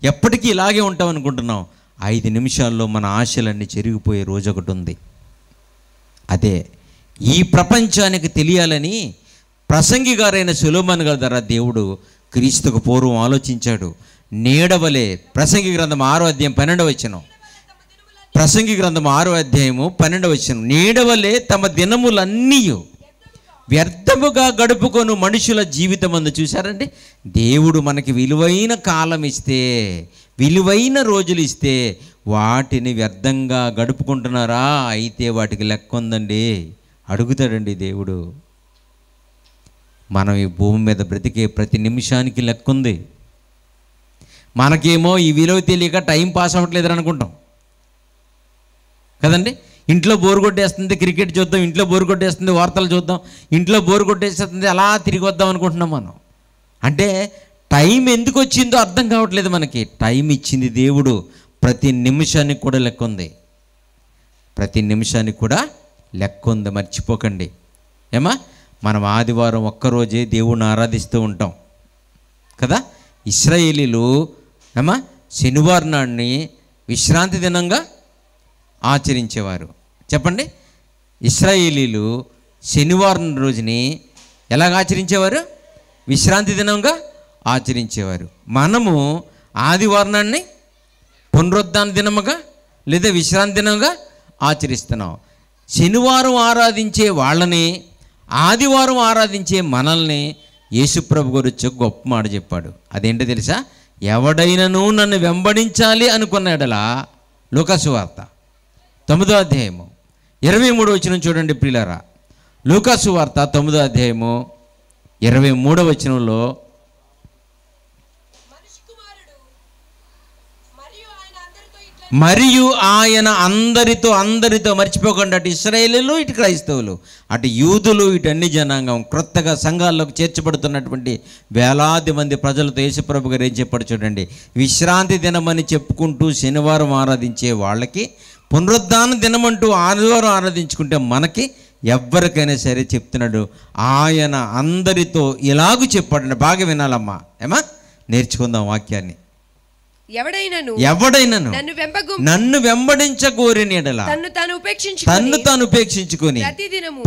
ఎప్పటికీ ఇలాగే ఉంటాం అనుకుంటున్నాం. 5 నిమిషాల్లో మన ఆశలన్నీ చెరిగిపోయే రోజు ఒకటి ఉంది. అదే ఈ ప్రపంచానికి తెలియాలని ప్రసంగి గారైన సొలొమోను గారి ద్వారా దేవుడు క్రీస్తుకు పూర్వం ఆలోచించాడు. నీడవలే, ప్రసంగి గ్రంథం 6వ అధ్యాయం 12వ వచనం. ప్రసంగి గ్రంథం 6వ అధ్యాయము 12వ వచనం. నీడవలే తమ దినములన్నీ వ్యర్థముగా గడుపుకొను మనుషుల జీవితం అందు. చూశారండి? దేవుడు మనకి విలువైన కాలం ఇస్తే, విలువైన రోజులు ఇస్తే వాటిని వ్యర్థంగా గడుపుకుంటున్నారా? అయితే వాటికి లెక్క ఉందండి. అడుగుతాడండి దేవుడు. మనం ఈ భూమి మీద బ్రతికే ప్రతి నిమిషానికి లెక్క ఉంది. మనకేమో ఈ విలువ తెలియక టైం పాస్ అవ్వట్లేదని అనుకుంటాం కదండి. ఇంట్లో బోరు కొట్టేస్తుంది, క్రికెట్ చూద్దాం, ఇంట్లో బోరు కొట్టేస్తుంది, వార్తలు చూద్దాం, ఇంట్లో బోరు కొట్టేస్తుంది, అలా తిరిగి వద్దాం అనుకుంటున్నాం మనం. అంటే టైం ఎందుకు వచ్చిందో అర్థం కావట్లేదు మనకి. టైం ఇచ్చింది దేవుడు, ప్రతి నిమిషానికి కూడా లెక్క ఉంది. ప్రతి నిమిషానికి కూడా లెక్క ఉంది, మర్చిపోకండి. ఏమా, మనం ఆదివారం ఒక్కరోజే దేవుణ్ణి ఆరాధిస్తూ ఉంటాం కదా. ఇశ్రాయేలీలు ఏమా శనివారం నాడిని విశ్రాంతి దినంగా ఆచరించేవారు. చెప్పండి, ఇశ్రాయేలీలు శనివారం రోజుని ఎలాగ ఆచరించేవారు? విశ్రాంతి దినంగా ఆచరించేవారు. మనము ఆదివారాన్ని పునరుద్ధాన దినముగా లేదా విశ్రాంతి దినంగా ఆచరిస్తున్నాం. శనివారం ఆరాధించే వాళ్ళని, ఆదివారం ఆరాధించే మనల్ని యేసుప్రభు గారు వచ్చి గొప్ప మాట చెప్పాడు. అదేంటో తెలుసా? ఎవడైనను నన్ను వెంబడించాలి అనుకున్నాడలా. లూకాసు వార్త 9వ అధ్యాయము 23వ వచనం చూడండి ప్రియులారా. లూకాసు వార్త 9వ అధ్యాయము 23వ వచనంలో, మరియు ఆయన అందరితో మర్చిపోకుండా, అటు ఇశ్రాయేలీలు, ఇటు క్రైస్తవులు, అటు యూదులు, ఇటు అన్ని జనాంగం, క్రొత్తగా సంఘాల్లోకి చేర్చబడుతున్నటువంటి వేలాది మంది ప్రజలతో యేసుప్రభు గారు ఏం చెప్పాడు చూడండి. విశ్రాంతి దినమని చెప్పుకుంటూ శనివారం ఆరాధించే వాళ్ళకి, పునరుద్ధాన దినమంటూ ఆదివారం ఆరాధించుకుంటే మనకి ఎవరికైనా సరే చెప్తున్నాడు. ఆయన అందరితో ఇలాగూ చెప్పాడు. బాగా వినాలమ్మా, ఏమా నేర్చుకుందాం వాక్యాన్ని. ఎవడైనను నన్ను వెంబడించగోరిన యెడల తన్ను తాను ఉపేక్షించుకొని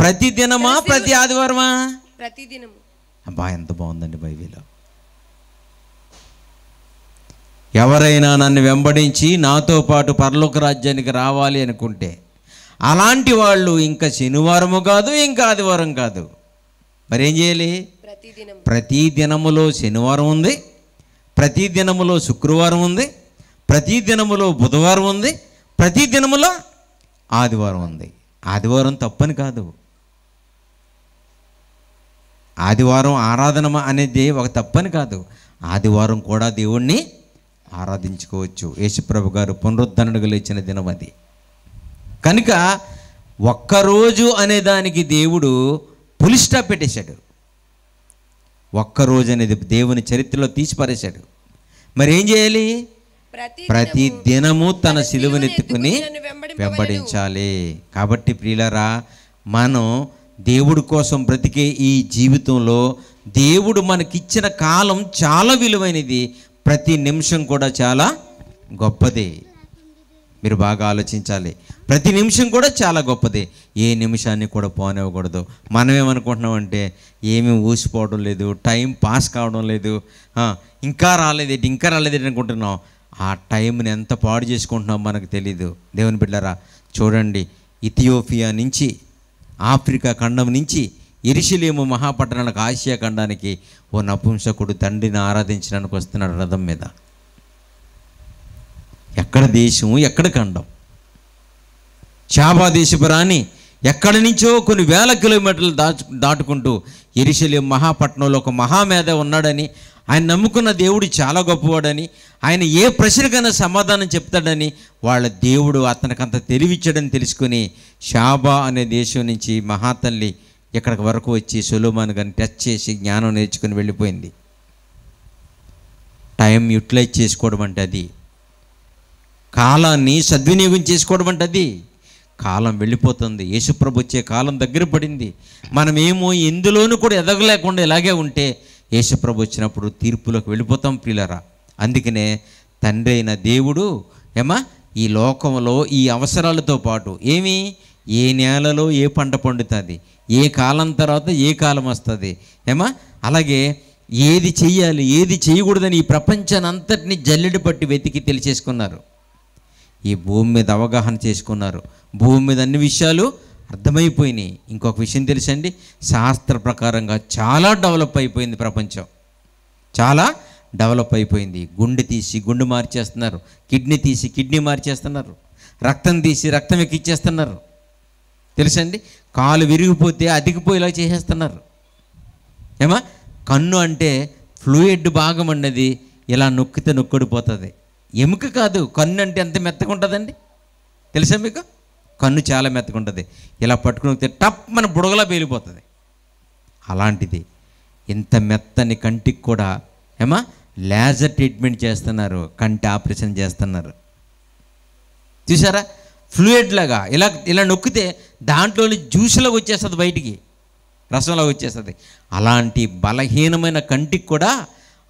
ప్రతి దినమా, ప్రతి ఆదివారమా, ప్రతిదినము. అబ్బా, ఎంత బాగుందండి బైబిల్. ఎవరైనా నన్ను వెంబడించి నాతో పాటు పరలోక రాజ్యానికి రావాలి అనుకుంటే, అలాంటి వాళ్ళు ఇంకా శనివారము కాదు, ఇంకా ఆదివారం కాదు, మరేం చేయాలి? ప్రతి దినములో శనివారం ఉంది, ప్రతి దినములో శుక్రవారం ఉంది, ప్రతి దినములో బుధవారం ఉంది, ప్రతి దినములో ఆదివారం ఉంది. ఆదివారం తప్పని కాదు, ఆదివారం ఆరాధన అనేది ఒక తప్పని కాదు. ఆదివారం కూడా దేవుణ్ణి ఆరాధించుకోవచ్చు. యేసుప్రభు గారు పునరుద్ధరణకు లేచిన దినం అది. కనుక ఒక్కరోజు అనే దానికి దేవుడు ఫుల్ స్టాప్ పెట్టేశాడు. ఒక్కరోజు అనేది దేవుని చరిత్రలో తీసి పారేశాడు. మరి ఏం చేయాలి? ప్రతి దినము తన సిలువనెత్తుకుని వెంబడించాలి. కాబట్టి ప్రియులారా, మనం దేవుడి కోసం బ్రతికే ఈ జీవితంలో దేవుడు మనకిచ్చిన కాలం చాలా విలువైనది. ప్రతి నిమిషం కూడా చాలా గొప్పది. మీరు బాగా ఆలోచించాలి. ప్రతి నిమిషం కూడా చాలా గొప్పది. ఏ నిమిషాన్ని కూడా పోనివ్వకూడదు. మనం ఏమనుకుంటున్నామంటే, ఏమీ ఊసిపోవడం లేదు, టైం పాస్ కావడం లేదు, ఇంకా రాలేదేంటి అనుకుంటున్నాం. ఆ టైంని ఎంత పాడు చేసుకుంటున్నాం మనకు తెలీదు. దేవుని బిడ్డలారా, చూడండి, ఇథియోపియా నుంచి, ఆఫ్రికా ఖండం నుంచి యెరూషలేము మహాపట్టణానికి, ఆసియా ఖండానికి ఓ నపుంసకుడు తండ్రిని ఆరాధించడానికి వస్తున్నాడు రథం మీద. ఎక్కడ దేశం, ఎక్కడ ఖండం? షాబా దేశపు రాణి ఎక్కడి నుంచో కొన్ని వేల కిలోమీటర్లు దాటుకుంటూ యెరూషలేము మహాపట్నంలో ఒక మహామేధ ఉన్నాడని, ఆయన నమ్ముకున్న దేవుడు చాలా గొప్పవాడని, ఆయన ఏ ప్రశ్నకైనా సమాధానం చెప్తాడని వాళ్ళ దేవుడు అతనికంత తెలివిచ్చాడని తెలుసుకుని, షాబా అనే దేశం నుంచి మహాతల్లి ఇక్కడికి వరకు వచ్చి సొలొమోను గారిని టచ్ చేసి జ్ఞానం నేర్చుకుని వెళ్ళిపోయింది. టైం యూటిలైజ్ చేసుకోవడం అంటే అది. కాలాన్ని సద్వినియోగం చేసుకోవడం అంటే అది. కాలం వెళ్ళిపోతుంది. యేసుప్రభు వచ్చే కాలం దగ్గర పడింది. మనమేమో ఎందులోనూ కూడా ఎదగలేకుండా ఇలాగే ఉంటే యేసుప్రభు వచ్చినప్పుడు తీర్పులోకి వెళ్ళిపోతాం ప్రియులారా. అందుకనే తండ్రి అయిన దేవుడు ఈ లోకంలో ఈ అవసరాలతో పాటు ఏ నేలలో ఏ పంట పండుతుంది, ఏ కాలం తర్వాత ఏ కాలం వస్తుంది, అలాగే ఏది చెయ్యాలి ఏది చేయకూడదని ఈ ప్రపంచాన్ని అంతటినీ జల్లెడ పట్టి వెతికి తెలిసేసుకున్నారు. ఈ భూమి మీద అవగాహన చేసుకున్నారు. భూమి మీద అన్ని విషయాలు అర్థమైపోయినాయి. ఇంకొక విషయం తెలుసండి, శాస్త్ర ప్రకారంగా చాలా డెవలప్ అయిపోయింది ప్రపంచం. చాలా డెవలప్ అయిపోయింది. గుండె తీసి గుండె మార్చేస్తున్నారు, కిడ్నీ తీసి కిడ్నీ మార్చేస్తున్నారు, రక్తం తీసి రక్తం ఎక్కిచ్చేస్తున్నారు. తెలుసండి, కాలు విరిగిపోతే అతికిపోయేలా చేసేస్తున్నారు. కన్ను అంటే ఫ్లూయిడ్ భాగం అన్నది ఇలా నొక్కితే నొక్కడిపోతుంది. ఎముక కాదు, కన్ను అంటే ఎంత మెత్తగా ఉంటుందండి తెలుసా మీకు? కన్ను చాలా మెత్తగా ఉంటుంది. ఇలా పట్టుకుని టప్ మన బుడగలా పేలిపోతుంది. అలాంటిది ఇంత మెత్తని కంటికి కూడా లేజర్ ట్రీట్మెంట్ చేస్తున్నారు, కంటి ఆపరేషన్ చేస్తున్నారు. చూసారా? ఫ్లూయిడ్ లాగా ఇలా ఇలా నొక్కితే దాంట్లోని జ్యూస్లాగా వచ్చేస్తుంది, బయటికి రసంలాగా వచ్చేస్తుంది. అలాంటి బలహీనమైన కంటికి కూడా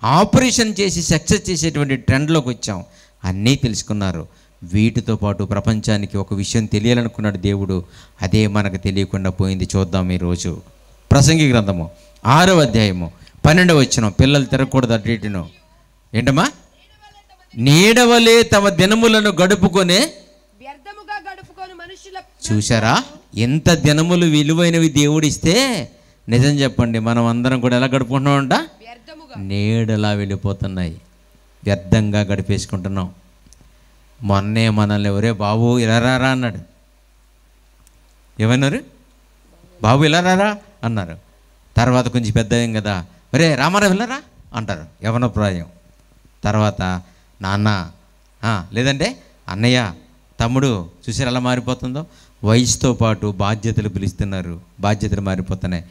ఆపరేషన్ చేసి సక్సెస్ చేసేటువంటి ట్రెండ్లోకి వచ్చాం. అన్నీ తెలుసుకున్నారు. వీటితో పాటు ప్రపంచానికి ఒక విషయం తెలియాలనుకున్నాడు దేవుడు. అదే మనకు తెలియకుండా పోయింది. చూద్దాం ఈరోజు ప్రసంగి గ్రంథము 6వ అధ్యాయము 12వ వచనం. పిల్లలు తిరగకూడదు అటు ఇటును. ఏంటమ్మా? నీడవలే తమ దినములను గడుపుకొనే. చూసారా ఎంత దినములు విలువైనవి దేవుడిస్తే? నిజం చెప్పండి, మనం అందరం కూడా ఎలా గడుపుకుంటున్నామంట? నీడలా వెళ్ళిపోతున్నాయి, వ్యర్థంగా గడిపేసుకుంటున్నాం. మొన్నే మనల్ని ఎవరే బాబు ఇలా రారా అన్నాడు. ఏమన్నారు? బాబు ఇలా రారా అన్నారు. తర్వాత కొంచెం పెద్ద ఏం కదా, ఒరే రామారా వెళ్ళరా అంటారు, యవన ప్రాయం. తర్వాత నాన్న, లేదంటే అన్నయ్య, తమ్ముడు. చూసారు ఎలా మారిపోతుందో? వయసుతో పాటు బాధ్యతలు పిలుస్తున్నారు, బాధ్యతలు మారిపోతున్నాయి.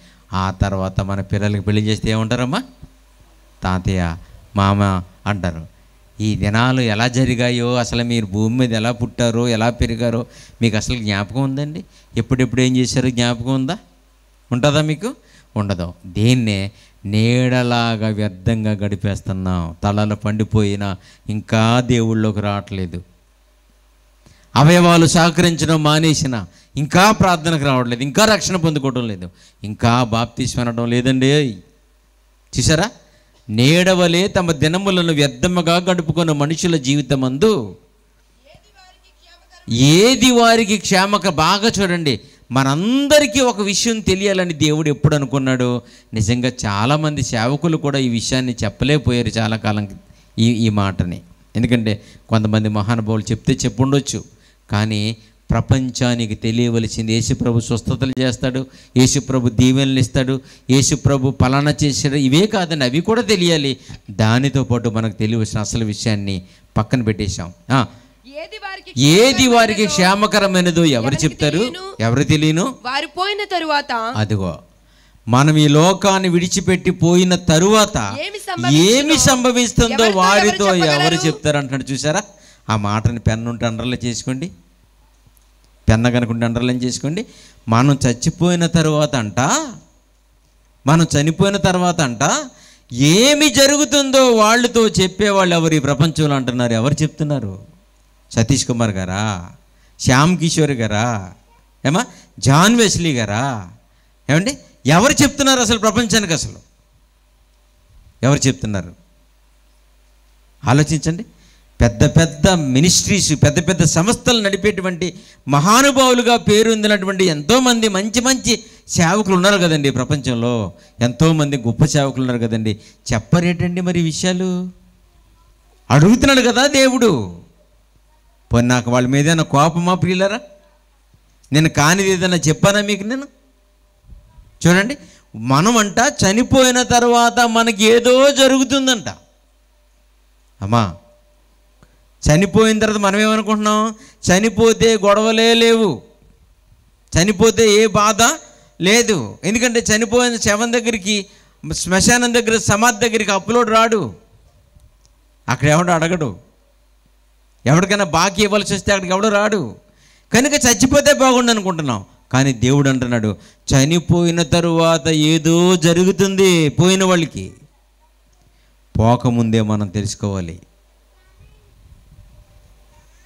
ఆ తర్వాత మన పిల్లలకి పెళ్లి చేస్తే ఏమంటారమ్మా? తాతయ్య, మామ అంటారు. ఈ దినాలు ఎలా జరిగాయో, అసలు మీరు భూమి మీద ఎలా పుట్టారో, ఎలా పెరిగారో మీకు అసలు జ్ఞాపకం ఉందండి? ఎప్పుడెప్పుడు ఏం చేశారో జ్ఞాపకం ఉందా? ఉంటుందా మీకు? ఉండదు. దీన్నే నీడలాగా వ్యర్థంగా గడిపేస్తున్నాం. తలలు పండిపోయినా ఇంకా దేవుళ్ళలోకి రావట్లేదు. అవయవాలు సహకరించడం మానేసిన ఇంకా ప్రార్థనకు రావట్లేదు, ఇంకా రక్షణ పొందుకోవడం లేదు, ఇంకా బాప్తిస్మం అనడం లేదండి. చూసారా? నీడవలే తమ దినములను వ్యర్థముగా గడుపుకున్న మనుషుల జీవితమందు ఏది వారికి క్షేమక. బాగా చూడండి, మనందరికీ ఒక విషయం తెలియాలని దేవుడు ఎప్పుడు అనుకున్నాడు? నిజంగా చాలామంది సేవకులు కూడా ఈ విషయాన్ని చెప్పలేకపోయారు చాలా కాలం ఈ మాటని. ఎందుకంటే కొంతమంది మహానుభావులు చెప్తే చెప్పుండొచ్చు, కానీ ప్రపంచానికి తెలియవలసింది యేసుప్రభు స్వస్థతలు చేస్తాడు, యేసుప్రభు దీవెనలు ఇస్తాడు, యేసుప్రభు పలానా చేశాడు, ఇవే కాదండి, అవి కూడా తెలియాలి. దానితో పాటు మనకు తెలియవలసిన అసలు విషయాన్ని పక్కన పెట్టేశాం. ఏది వారికి క్షేమకరమైనదో ఎవరు చెప్తారు? ఎవరు తెలియను? వారు పోయిన తరువాత, అదిగో మనం ఈ లోకాన్ని విడిచిపెట్టి పోయిన తరువాత ఏమి సంభవిస్తుందో వారితో ఎవరు చెప్తారు అంటున్నాడు. చూసారా? ఆ మాటని పెన్నుంటే అండర్లైన్ చేసుకోండి, పెన్న కనుకుంటే అండర్లైన్ చేసుకోండి. మనం చచ్చిపోయిన తర్వాత మనం చనిపోయిన తర్వాత ఏమి జరుగుతుందో వాళ్ళతో చెప్పేవాళ్ళు ఎవరు ఈ ప్రపంచంలో అంటున్నారు? ఎవరు చెప్తున్నారు? సతీష్ కుమార్ గారా? శ్యామ్ కిషోర్ గారా? జాన్ వెస్లీ గారా? ఏమండి, ఎవరు చెప్తున్నారు అసలు ప్రపంచానికి? అసలు ఎవరు చెప్తున్నారు? ఆలోచించండి. పెద్ద పెద్ద మినిస్ట్రీస్, పెద్ద పెద్ద సంస్థలు నడిపేటువంటి మహానుభావులుగా పేరొందినటువంటి ఎంతోమంది మంచి మంచి సేవకులు ఉన్నారు కదండి ప్రపంచంలో. ఎంతోమంది గొప్ప సేవకులు ఉన్నారు కదండి. చెప్పరేటండి మరి విషయాలు? అడుగుతున్నాడు కదా దేవుడు. పోనీ నాకు వాళ్ళ మీద ఏదైనా కోపమా ప్రియులరా? నేను కానిది ఏదైనా చెప్పానా మీకు? నేను చూడండి, మనమంట చనిపోయిన తర్వాత మనకి ఏదో జరుగుతుందంట. అమ్మా, చనిపోయిన తర్వాత మనం ఏమనుకుంటున్నాం? చనిపోతే గొడవలే లేవు, చనిపోతే ఏ బాధ లేదు. ఎందుకంటే చనిపోయిన శవం దగ్గరికి, శ్మశానం దగ్గర, సమాధి దగ్గరికి అప్లోడ్ రాడు. అక్కడ ఎవడు అడగడు. ఎవరికైనా బాకీ ఇవ్వాల్సి వస్తే అక్కడికి ఎవడు రాడు. కనుక చచ్చిపోతే బాగుండు అనుకుంటున్నాం. కానీ దేవుడు అంటున్నాడు, చనిపోయిన తరువాత ఏదో జరుగుతుంది. పోయిన వాళ్ళకి పోకముందే మనం తెలుసుకోవాలి.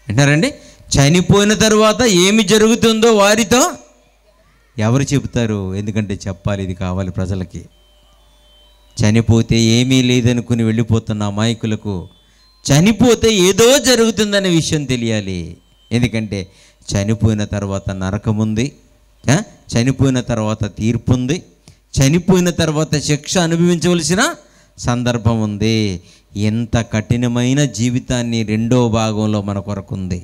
వింటారండి? చనిపోయిన తరువాత ఏమి జరుగుతుందో వారితో ఎవరు చెబుతారు? ఎందుకంటే చెప్పాలి, ఇది కావాలి ప్రజలకి. చనిపోతే ఏమీ లేదనుకుని వెళ్ళిపోతున్న అమాయకులకు చనిపోతే ఏదో జరుగుతుందనే విషయం తెలియాలి. ఎందుకంటే చనిపోయిన తర్వాత నరకం ఉంది, చనిపోయిన తర్వాత తీర్పు ఉంది, చనిపోయిన తర్వాత శిక్ష అనుభవించవలసిన సందర్భం ఉంది. ఎంత కఠినమైన జీవితాన్ని రెండో భాగంలో మన కొరకు ఉంది.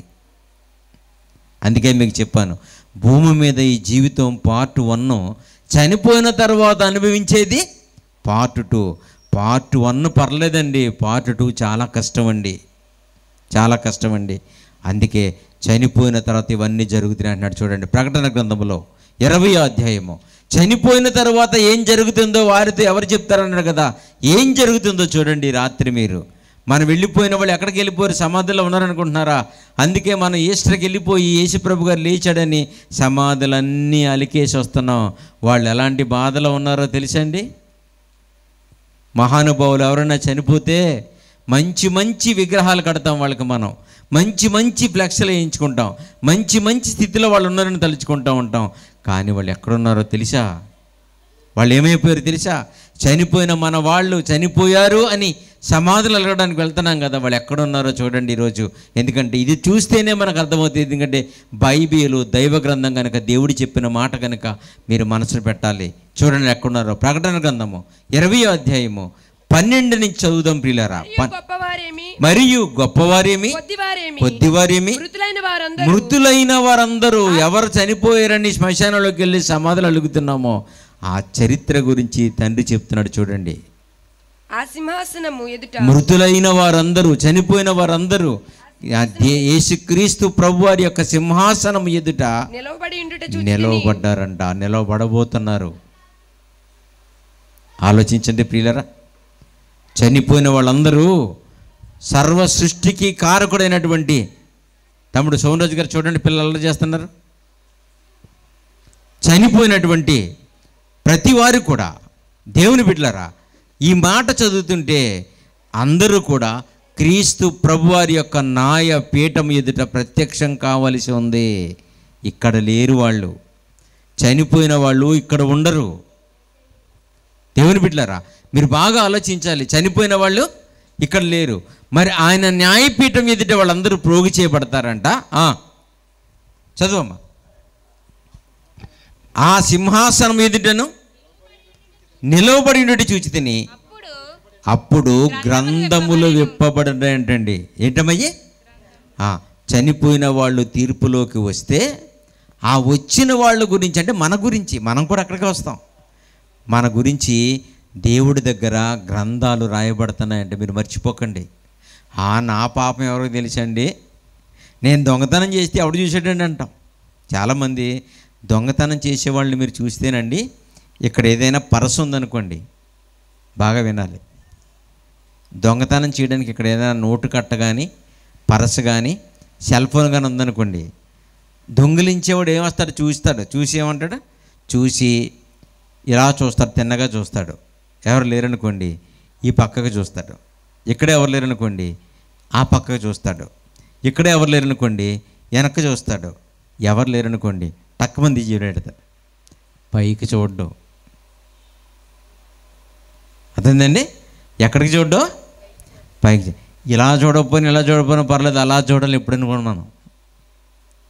అందుకే మీకు చెప్పాను, భూమి మీద ఈ జీవితం పార్ట్ 1, చనిపోయిన తర్వాత అనుభవించేది పార్ట్ 2. పార్ట్ 1 పర్లేదండి, పార్ట్ 2 చాలా కష్టమండి, చాలా కష్టమండి. అందుకే చనిపోయిన తర్వాత ఇవన్నీ జరుగుతున్నాయి అంటున్నాడు. చూడండి, ప్రకటన గ్రంథంలో 20వ అధ్యాయము. చనిపోయిన తర్వాత ఏం జరుగుతుందో వారితో ఎవరు చెప్తారన్నాడు కదా. ఏం జరుగుతుందో చూడండి రాత్రి మీరు. మనం వెళ్ళిపోయిన వాళ్ళు ఎక్కడికి వెళ్ళిపోయారు? సమాధిలో ఉన్నారనుకుంటున్నారా? అందుకే మనం ఈస్టర్కి వెళ్ళిపోయి యేసుప్రభు గారు లేచాడని సమాధులన్నీ అలికేసి వస్తున్నాం. వాళ్ళు ఎలాంటి బాధలో ఉన్నారో తెలుసండి? మహానుభావులు ఎవరైనా చనిపోతే మంచి మంచి విగ్రహాలు కడతాం వాళ్ళకి, మనం మంచి మంచి ఫ్లెక్స్లు వేయించుకుంటాం, మంచి మంచి స్థితిలో వాళ్ళు ఉన్నారని తలుచుకుంటూ ఉంటాం. కానీ వాళ్ళు ఎక్కడున్నారో తెలుసా? వాళ్ళు ఏమైపోయారు తెలుసా? చనిపోయిన మన వాళ్ళు చనిపోయారు అని సమాధులు అలగడానికి వెళ్తున్నాం కదా, వాళ్ళు ఎక్కడున్నారో చూడండి ఈరోజు. ఎందుకంటే ఇది చూస్తేనే మనకు అర్థమవుతుంది. ఎందుకంటే బైబిలు దైవ గ్రంథం కనుక, దేవుడు చెప్పిన మాట కనుక మీరు మనసును పెట్టాలి. చూడండి ఎక్కడున్నారో. ప్రకటన గ్రంథము 20వ అధ్యాయము 12 నుంచి చదువుదాం ప్రియులారా. మరియు గొప్పవారేమి, కొద్దివారేమి, మృతులైన వారందరూ ఎవరు చనిపోయారని శ్మశానంలోకి వెళ్ళి సమాధులు అలుగుతున్నామో ఆ చరిత్ర గురించి తండ్రి చెప్తున్నాడు. చూడండి, ఆ సింహాసనము ఎదుట మృతులైన వారందరూ, చనిపోయిన వారందరూ యేసుక్రీస్తు ప్రభు వారి యొక్క సింహాసనం ఎదుట నిలవబడ్డారంట, నిలవబడబోతున్నారు. ఆలోచించండి ప్రియులరా. చనిపోయిన వాళ్ళందరూ సర్వ సృష్టికి కారకుడైనటువంటి తమ్ముడు సోమరాజు గారు చూడండి, పిల్లలు చేస్తున్నారు. చనిపోయినటువంటి ప్రతి వారు కూడా దేవుని బిడ్డలారా, ఈ మాట చదువుతుంటే అందరూ కూడా క్రీస్తు ప్రభువారి యొక్క న్యాయ పీఠం ఎదుట ప్రత్యక్షం కావలసి ఉంది. ఇక్కడ లేరు వాళ్ళు. చనిపోయిన వాళ్ళు ఇక్కడ ఉండరు. దేవుని బిడ్డలారా, మీరు బాగా ఆలోచించాలి. చనిపోయిన వాళ్ళు ఇక్కడ లేరు. మరి ఆయన న్యాయపీఠం ఎదుట వాళ్ళందరూ ప్రోగు చేయబడతారంట. చదువమ్మా. ఆ సింహాసనం ఎదుటను నిలవబడినట్టు చూచి తిని అప్పుడు గ్రంథములు విప్పబడినాయంటండి. ఏంటమ్మయ్యి? చనిపోయిన వాళ్ళు తీర్పులోకి వస్తే ఆ వచ్చిన వాళ్ళ గురించి, అంటే మన గురించి, మనం కూడా అక్కడికి వస్తాం, మన గురించి దేవుడి దగ్గర గ్రంథాలు రాయబడుతున్నాయంటే మీరు మర్చిపోకండి. నా పాపం ఎవరికి తెలుసండి? నేను దొంగతనం చేస్తే ఎవడు చూసాడండి అంటాం. చాలామంది దొంగతనం చేసేవాళ్ళని మీరు చూస్తేనండి, ఇక్కడ ఏదైనా పరస ఉందనుకోండి, బాగా వినాలి. దొంగతనం చేయడానికి ఇక్కడ ఏదైనా నోటు కట్ట కానీ, పరస కానీ, సెల్ ఫోన్ కానీ ఉందనుకోండి, దొంగిలించేవాడు ఏమొస్తాడు? చూసి ఏమంటాడు? చూసి ఇలా చూస్తాడు, తిన్నగా చూస్తాడు. ఎవరు లేరనుకోండి ఈ పక్కకు చూస్తాడు. ఇక్కడ ఎవరు లేరనుకోండి ఆ పక్కకు చూస్తాడు. ఇక్కడ ఎవరు లేరనుకోండి వెనక్కి చూస్తాడు. ఎవరు లేరనుకోండి టక్కుమంది జీవెడతాడు, పైకి చూడ్డు. అర్థందండి? ఎక్కడికి చూడ్డు? పైకి. ఇలా చూడకపోయినా ఇలా చూడకపోయినా పర్లేదు, అలా చూడాలి ఎప్పుడు అనుకోండి మనం.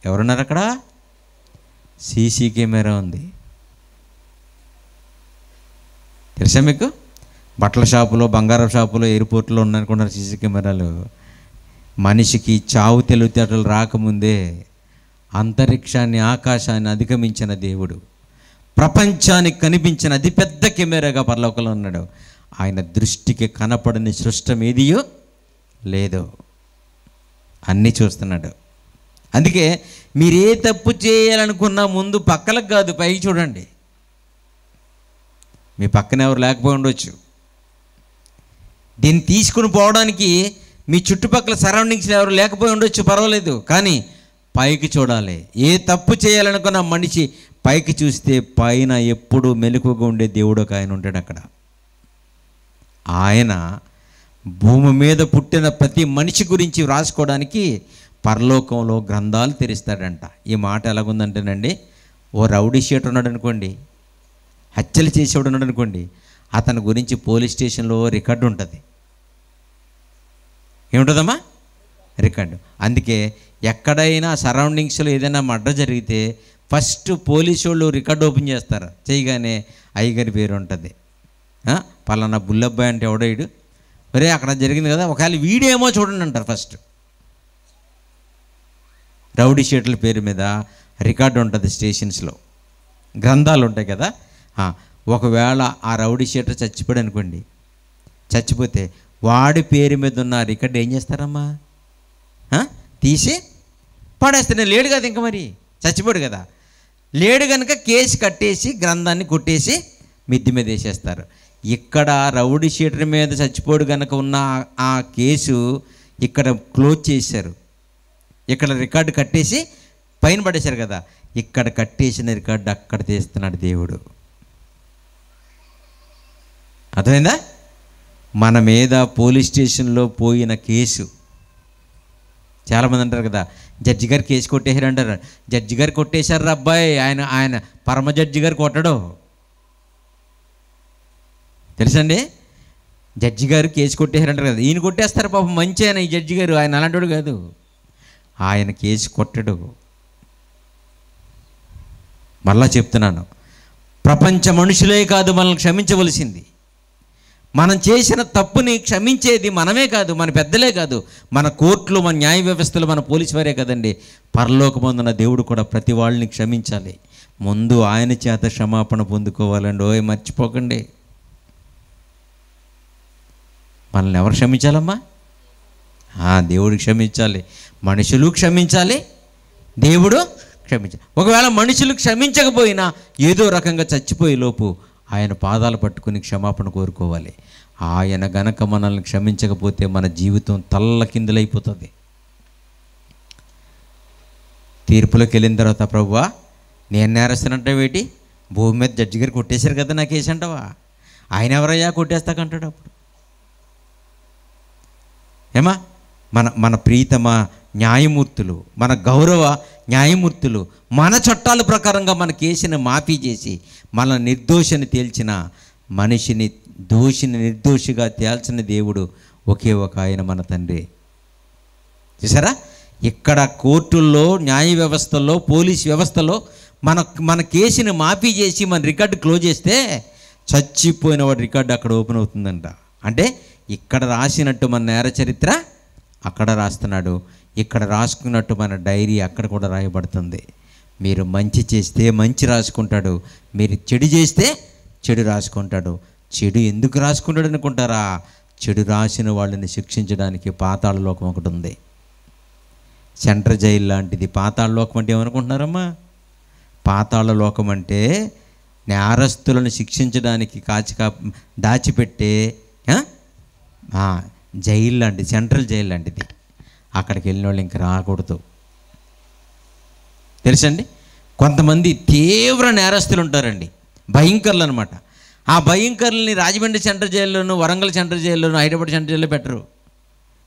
ఎవరున్నారు అక్కడ? సీసీ కెమెరా ఉంది. తెలుసా మీకు? బట్టల షాపులో, బంగారం షాపులో, ఎయిర్పోర్ట్లో ఉన్నాయనుకున్నారు సీసీ కెమెరాలు. మనిషికి చావు తెలివితేటలు రాకముందే అంతరిక్షాన్ని, ఆకాశాన్ని అధిగమించిన దేవుడు, ప్రపంచానికి కనిపించిన అతిపెద్ద కెమెరాగా పరలోకంలో ఉన్నాడు. ఆయన దృష్టికి కనపడని సృష్టం ఏదియో లేదు, అన్నీ చూస్తున్నాడు. అందుకే మీరు ఏ తప్పు చేయాలనుకున్నా ముందు పక్కలకు కాదు, పైకి చూడండి. మీ పక్కన ఎవరు లేకపోయి ఉండొచ్చు. దీన్ని తీసుకుని పోవడానికి మీ చుట్టుపక్కల సరౌండింగ్స్లో ఎవరు లేకపోయి ఉండొచ్చు, పర్వాలేదు. కానీ పైకి చూడాలి. ఏ తప్పు చేయాలనుకున్న మనిషి పైకి చూస్తే పైన ఎప్పుడు మెలకుగా ఉండే దేవుడు ఒక ఆయన ఉంటాడు అక్కడ. ఆయన భూమి మీద పుట్టిన ప్రతి మనిషి గురించి వ్రాసుకోవడానికి పరలోకంలో గ్రంథాలు తెరుస్తాడంట. ఈ మాట ఎలాగుందంటేనండి, ఓ రౌడీ షీటర్ ఉన్నాడు అనుకోండి, హత్యలు చేసేవాడు ఉన్నాడు అనుకోండి, అతని గురించి పోలీస్ స్టేషన్లో రికార్డు ఉంటుంది. ఏముంటుందమ్మా? రికార్డు. అందుకే ఎక్కడైనా సరౌండింగ్స్లో ఏదైనా మర్డర్ జరిగితే ఫస్ట్ పోలీసు వాళ్ళు రికార్డు ఓపెన్ చేస్తారు. చేయగానే అయ్యగారి పేరు ఉంటుంది. పలానా బుల్లబ్బాయి అంటే ఎవడేడు, ఒరే అక్కడ జరిగింది కదా, ఒకవేళ వీడేమో చూడండి అంటారు ఫస్ట్. రౌడీ షీట్ల పేరు మీద రికార్డు ఉంటుంది స్టేషన్స్లో, గ్రంథాలు ఉంటాయి కదా. ఒకవేళ ఆ రౌడీ షీటర్ చచ్చిపోయాడు అనుకోండి, చచ్చిపోతే వాడి పేరు మీద ఉన్న రికార్డు ఏం చేస్తారమ్మా? తీసి పడేస్తాడు. లేడు కదా, ఇంకా మరి చచ్చిపోయాడు కదా, లేడు కనుక కేసు కట్టేసి గ్రంథాన్ని కొట్టేసి మిద్ది మీద వేసేస్తారు. ఇక్కడ రౌడీ షీటర్ మీద చచ్చిపోడు కనుక ఉన్న ఆ కేసు ఇక్కడ క్లోజ్ చేశారు. ఇక్కడ రికార్డు కట్టేసి పైన పడేశారు కదా, ఇక్కడ కట్టేసిన రికార్డు అక్కడ తీస్తున్నాడు దేవుడు. అర్థమైందా? మన మీద పోలీస్ స్టేషన్లో పోయిన కేసు, చాలామంది అంటారు కదా జడ్జి గారు కేసు కొట్టేశారు అంటారు. జడ్జి గారు కొట్టేశారు అబ్బాయి, ఆయన పరమ జడ్జి గారు కొట్టడు. తెలుసండి, జడ్జి గారు కేసు కొట్టేశారంటారు కదా, ఈయన కొట్టేస్తారు పాపం, మంచి ఆయన ఈ జడ్జి గారు, ఆయన అలాంటివాడు కాదు, ఆయన కేసు కొట్టడు. మళ్ళా చెప్తున్నాను, ప్రపంచ మనుషులే కాదు మనల్ని క్షమించవలసింది. మనం చేసిన తప్పుని క్షమించేది మనమే కాదు, మన పెద్దలే కాదు, మన కోర్టులు, మన న్యాయ వ్యవస్థలు, మన పోలీసు వారే కదండి. పరలోకమందున దేవుడు కూడా ప్రతి వాళ్ళని క్షమించాలి. ముందు ఆయన చేత క్షమాపణ పొందుకోవాలండి. ఓయ్ మర్చిపోకండి. మనల్ని ఎవరు క్షమించాలమ్మా? దేవుడు క్షమించాలి, మనుషులు క్షమించాలి, దేవుడు క్షమించాలి. ఒకవేళ మనుషులు క్షమించకపోయినా ఏదో రకంగా చచ్చిపోయే లోపు ఆయన పాదాలు పట్టుకుని క్షమాపణ కోరుకోవాలి. ఆయన గనక మనల్ని క్షమించకపోతే మన జీవితం తల్లకిందులైపోతుంది. తీర్పులోకి వెళ్ళిన తర్వాత ప్రభువా నేను నేరస్తునంటావేటి, భూమి మీద జడ్జి గారు కొట్టేశారు కదా నాకు కేసు అంటావా, ఆయన ఎవరయ్యా కొట్టేస్తాకంటాడు. అప్పుడు ఏమా మన ప్రీతమ న్యాయమూర్తులు, మన గౌరవ న్యాయమూర్తులు మన చట్టాల ప్రకారంగా మన కేసుని మాఫీ చేసి మన నిర్దోషిని తేల్చిన, మనిషిని దోషిని నిర్దోషిగా తేల్చిన దేవుడు ఒకే ఒక ఆయన మన తండ్రి. చూసారా, ఇక్కడ కోర్టుల్లో, న్యాయ వ్యవస్థలో, పోలీస్ వ్యవస్థలో మన కేసుని మాఫీ చేసి మన రికార్డు క్లోజ్ చేస్తే చచ్చిపోయిన వాడి రికార్డు అక్కడ ఓపెన్ అవుతుందంట. అంటే ఇక్కడ రాసినట్టు మన నేర చరిత్ర అక్కడ రాస్తున్నాడు, ఇక్కడ రాసుకున్నట్టు మన డైరీ అక్కడ కూడా రాయబడుతుంది. మీరు మంచి చేస్తే మంచి రాసుకుంటాడు, మీరు చెడు చేస్తే చెడు రాసుకుంటాడు. చెడు ఎందుకు రాసుకుంటాడు అనుకుంటారా? చెడు రాసిన వాళ్ళని శిక్షించడానికి పాతాళ లోకం ఒకటి ఉంది, సెంట్రల్ జైలు లాంటిది. పాతాళ లోకం అంటే ఏమనుకుంటున్నారమ్మా? పాతాళ లోకం అంటే నేరస్తులను శిక్షించడానికి దాచిపెట్టే జైలు లాంటిది, సెంట్రల్ జైలు లాంటిది. అక్కడికి వెళ్ళిన వాళ్ళు ఇంక రాకూడదు. తెలుసండి, కొంతమంది తీవ్ర నేరస్తులు ఉంటారండి, భయంకరులు అనమాట. ఆ భయంకరుల్ని రాజమండ్రి సెంట్రల్ జైల్లోనూ, వరంగల్ సెంట్రల్ జైల్లోనూ, హైదరాబాద్ సెంట్రల్ జైల్లో పెట్టరు.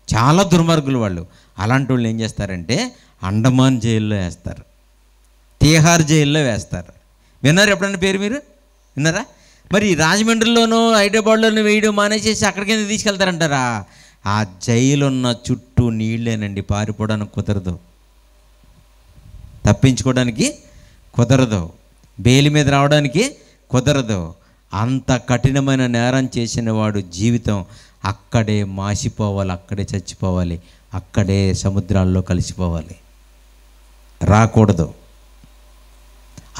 చాలా దుర్మార్గులు వాళ్ళు. అలాంటి వాళ్ళు ఏం చేస్తారంటే అండమాన్ జైల్లో వేస్తారు, తీహార్ జైల్లో వేస్తారు. విన్నారు ఎప్పుడన్నా పేరు మీరు విన్నారా? మరి రాజమండ్రిలోనూ హైదరాబాద్లోనూ వేయడం మానేసేసి అక్కడికి ఎందుకు తీసుకెళ్తారంటారా? ఆ జైలు ఉన్న చుట్టూ నీళ్ళేనండి, పారిపోవడానికి కుదరదు, తప్పించుకోవడానికి కుదరదు, బెయిల్ మీద రావడానికి కుదరదు. అంత కఠినమైన నేరం చేసిన వాడు జీవితం అక్కడే మాసిపోవాలి, అక్కడే చచ్చిపోవాలి, అక్కడే సముద్రాల్లో కలిసిపోవాలి, రాకూడదు.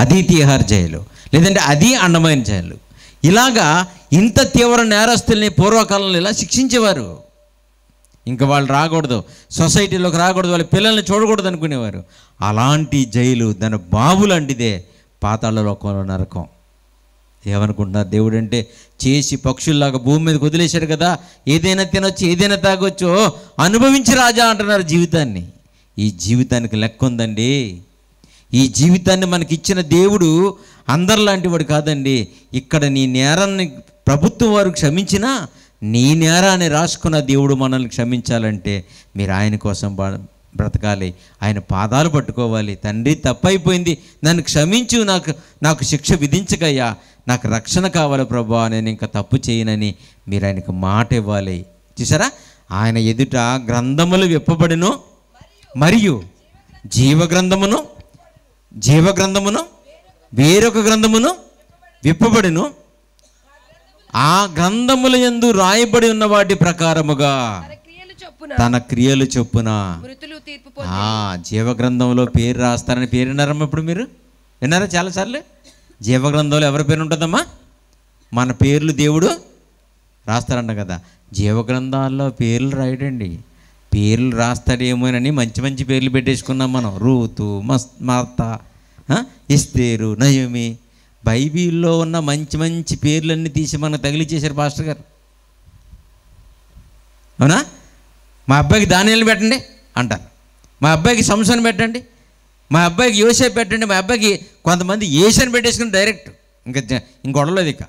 అది తీహార్ జైలు, లేదంటే అది అండమాన్ జైలు. ఇలాగా ఇంత తీవ్ర నేరస్తుల్ని పూర్వకాలంలో ఇలా శిక్షించేవారు. ఇంకా వాళ్ళు రాకూడదు, సొసైటీలోకి రాకూడదు, వాళ్ళ పిల్లల్ని చూడకూడదు అనుకునేవారు. అలాంటి జైలు దాని బాబు లాంటిదే పాతాళ లోకంలో నరకం. ఏమనుకుంటున్నారు? దేవుడు అంటే చేసి పక్షుల్లాగా భూమి మీద వదిలేశాడు కదా, ఏదైనా తినొచ్చు, ఏదైనా తాగొచ్చు, అనుభవించి రాజా అంటున్నారు జీవితాన్ని. ఈ జీవితానికి లెక్క ఉందండి. ఈ జీవితాన్ని మనకిచ్చిన దేవుడు అందరిలాంటి వాడు కాదండి. ఇక్కడ నీ నేరాన్ని ప్రభుత్వం వారు క్షమించినా నీ నేరాన్ని రాసుకున్న దేవుడు మనల్ని క్షమించాలంటే మీరు ఆయన కోసం బ్రతకాలి, ఆయన పాదాలు పట్టుకోవాలి. తండ్రి తప్పైపోయింది, నన్ను క్షమించు, నాకు శిక్ష విధించకయ్యా, నాకు రక్షణ కావాలి ప్రభువా, నేను ఇంకా తప్పు చేయనని మీరు ఆయనకు మాట ఇవ్వాలి. చూసారా, ఆయన ఎదుట గ్రంథములు విప్పబడును, మరియు జీవగ్రంథమును వేరొక గ్రంథమును విప్పబడును. ఆ గ్రంథముల యందు రాయబడి ఉన్న వాటి ప్రకారముగా తన క్రియలు చొప్పున జీవగ్రంథంలో పేరు రాస్తారని పేరు విన్నారమ్మా? ఇప్పుడు మీరు విన్నారా చాలాసార్లు? జీవగ్రంథంలో ఎవరి పేరు ఉంటుందమ్మా? మన పేర్లు దేవుడు రాస్తారంట కదా. జీవగ్రంథాల్లో పేర్లు రాయడండి, పేర్లు రాస్తాడేమోనని మంచి మంచి పేర్లు పెట్టేసుకున్నాం మనం. రూతు, మార్త, ఎస్తేరు, నయోమి, బైబిల్లో ఉన్న మంచి మంచి పేర్లన్నీ తీసి మనకు తగిలిచ్చేశారు పాస్టర్ గారు. అవునా? మా అబ్బాయికి దానియేలు పెట్టండి అంటారు, మా అబ్బాయికి సంసోను పెట్టండి, మా అబ్బాయికి యోసేపు పెట్టండి, మా అబ్బాయికి కొంతమంది యేసుని పెట్టేసుకుని డైరెక్ట్ ఇంకొడలేదు. ఇక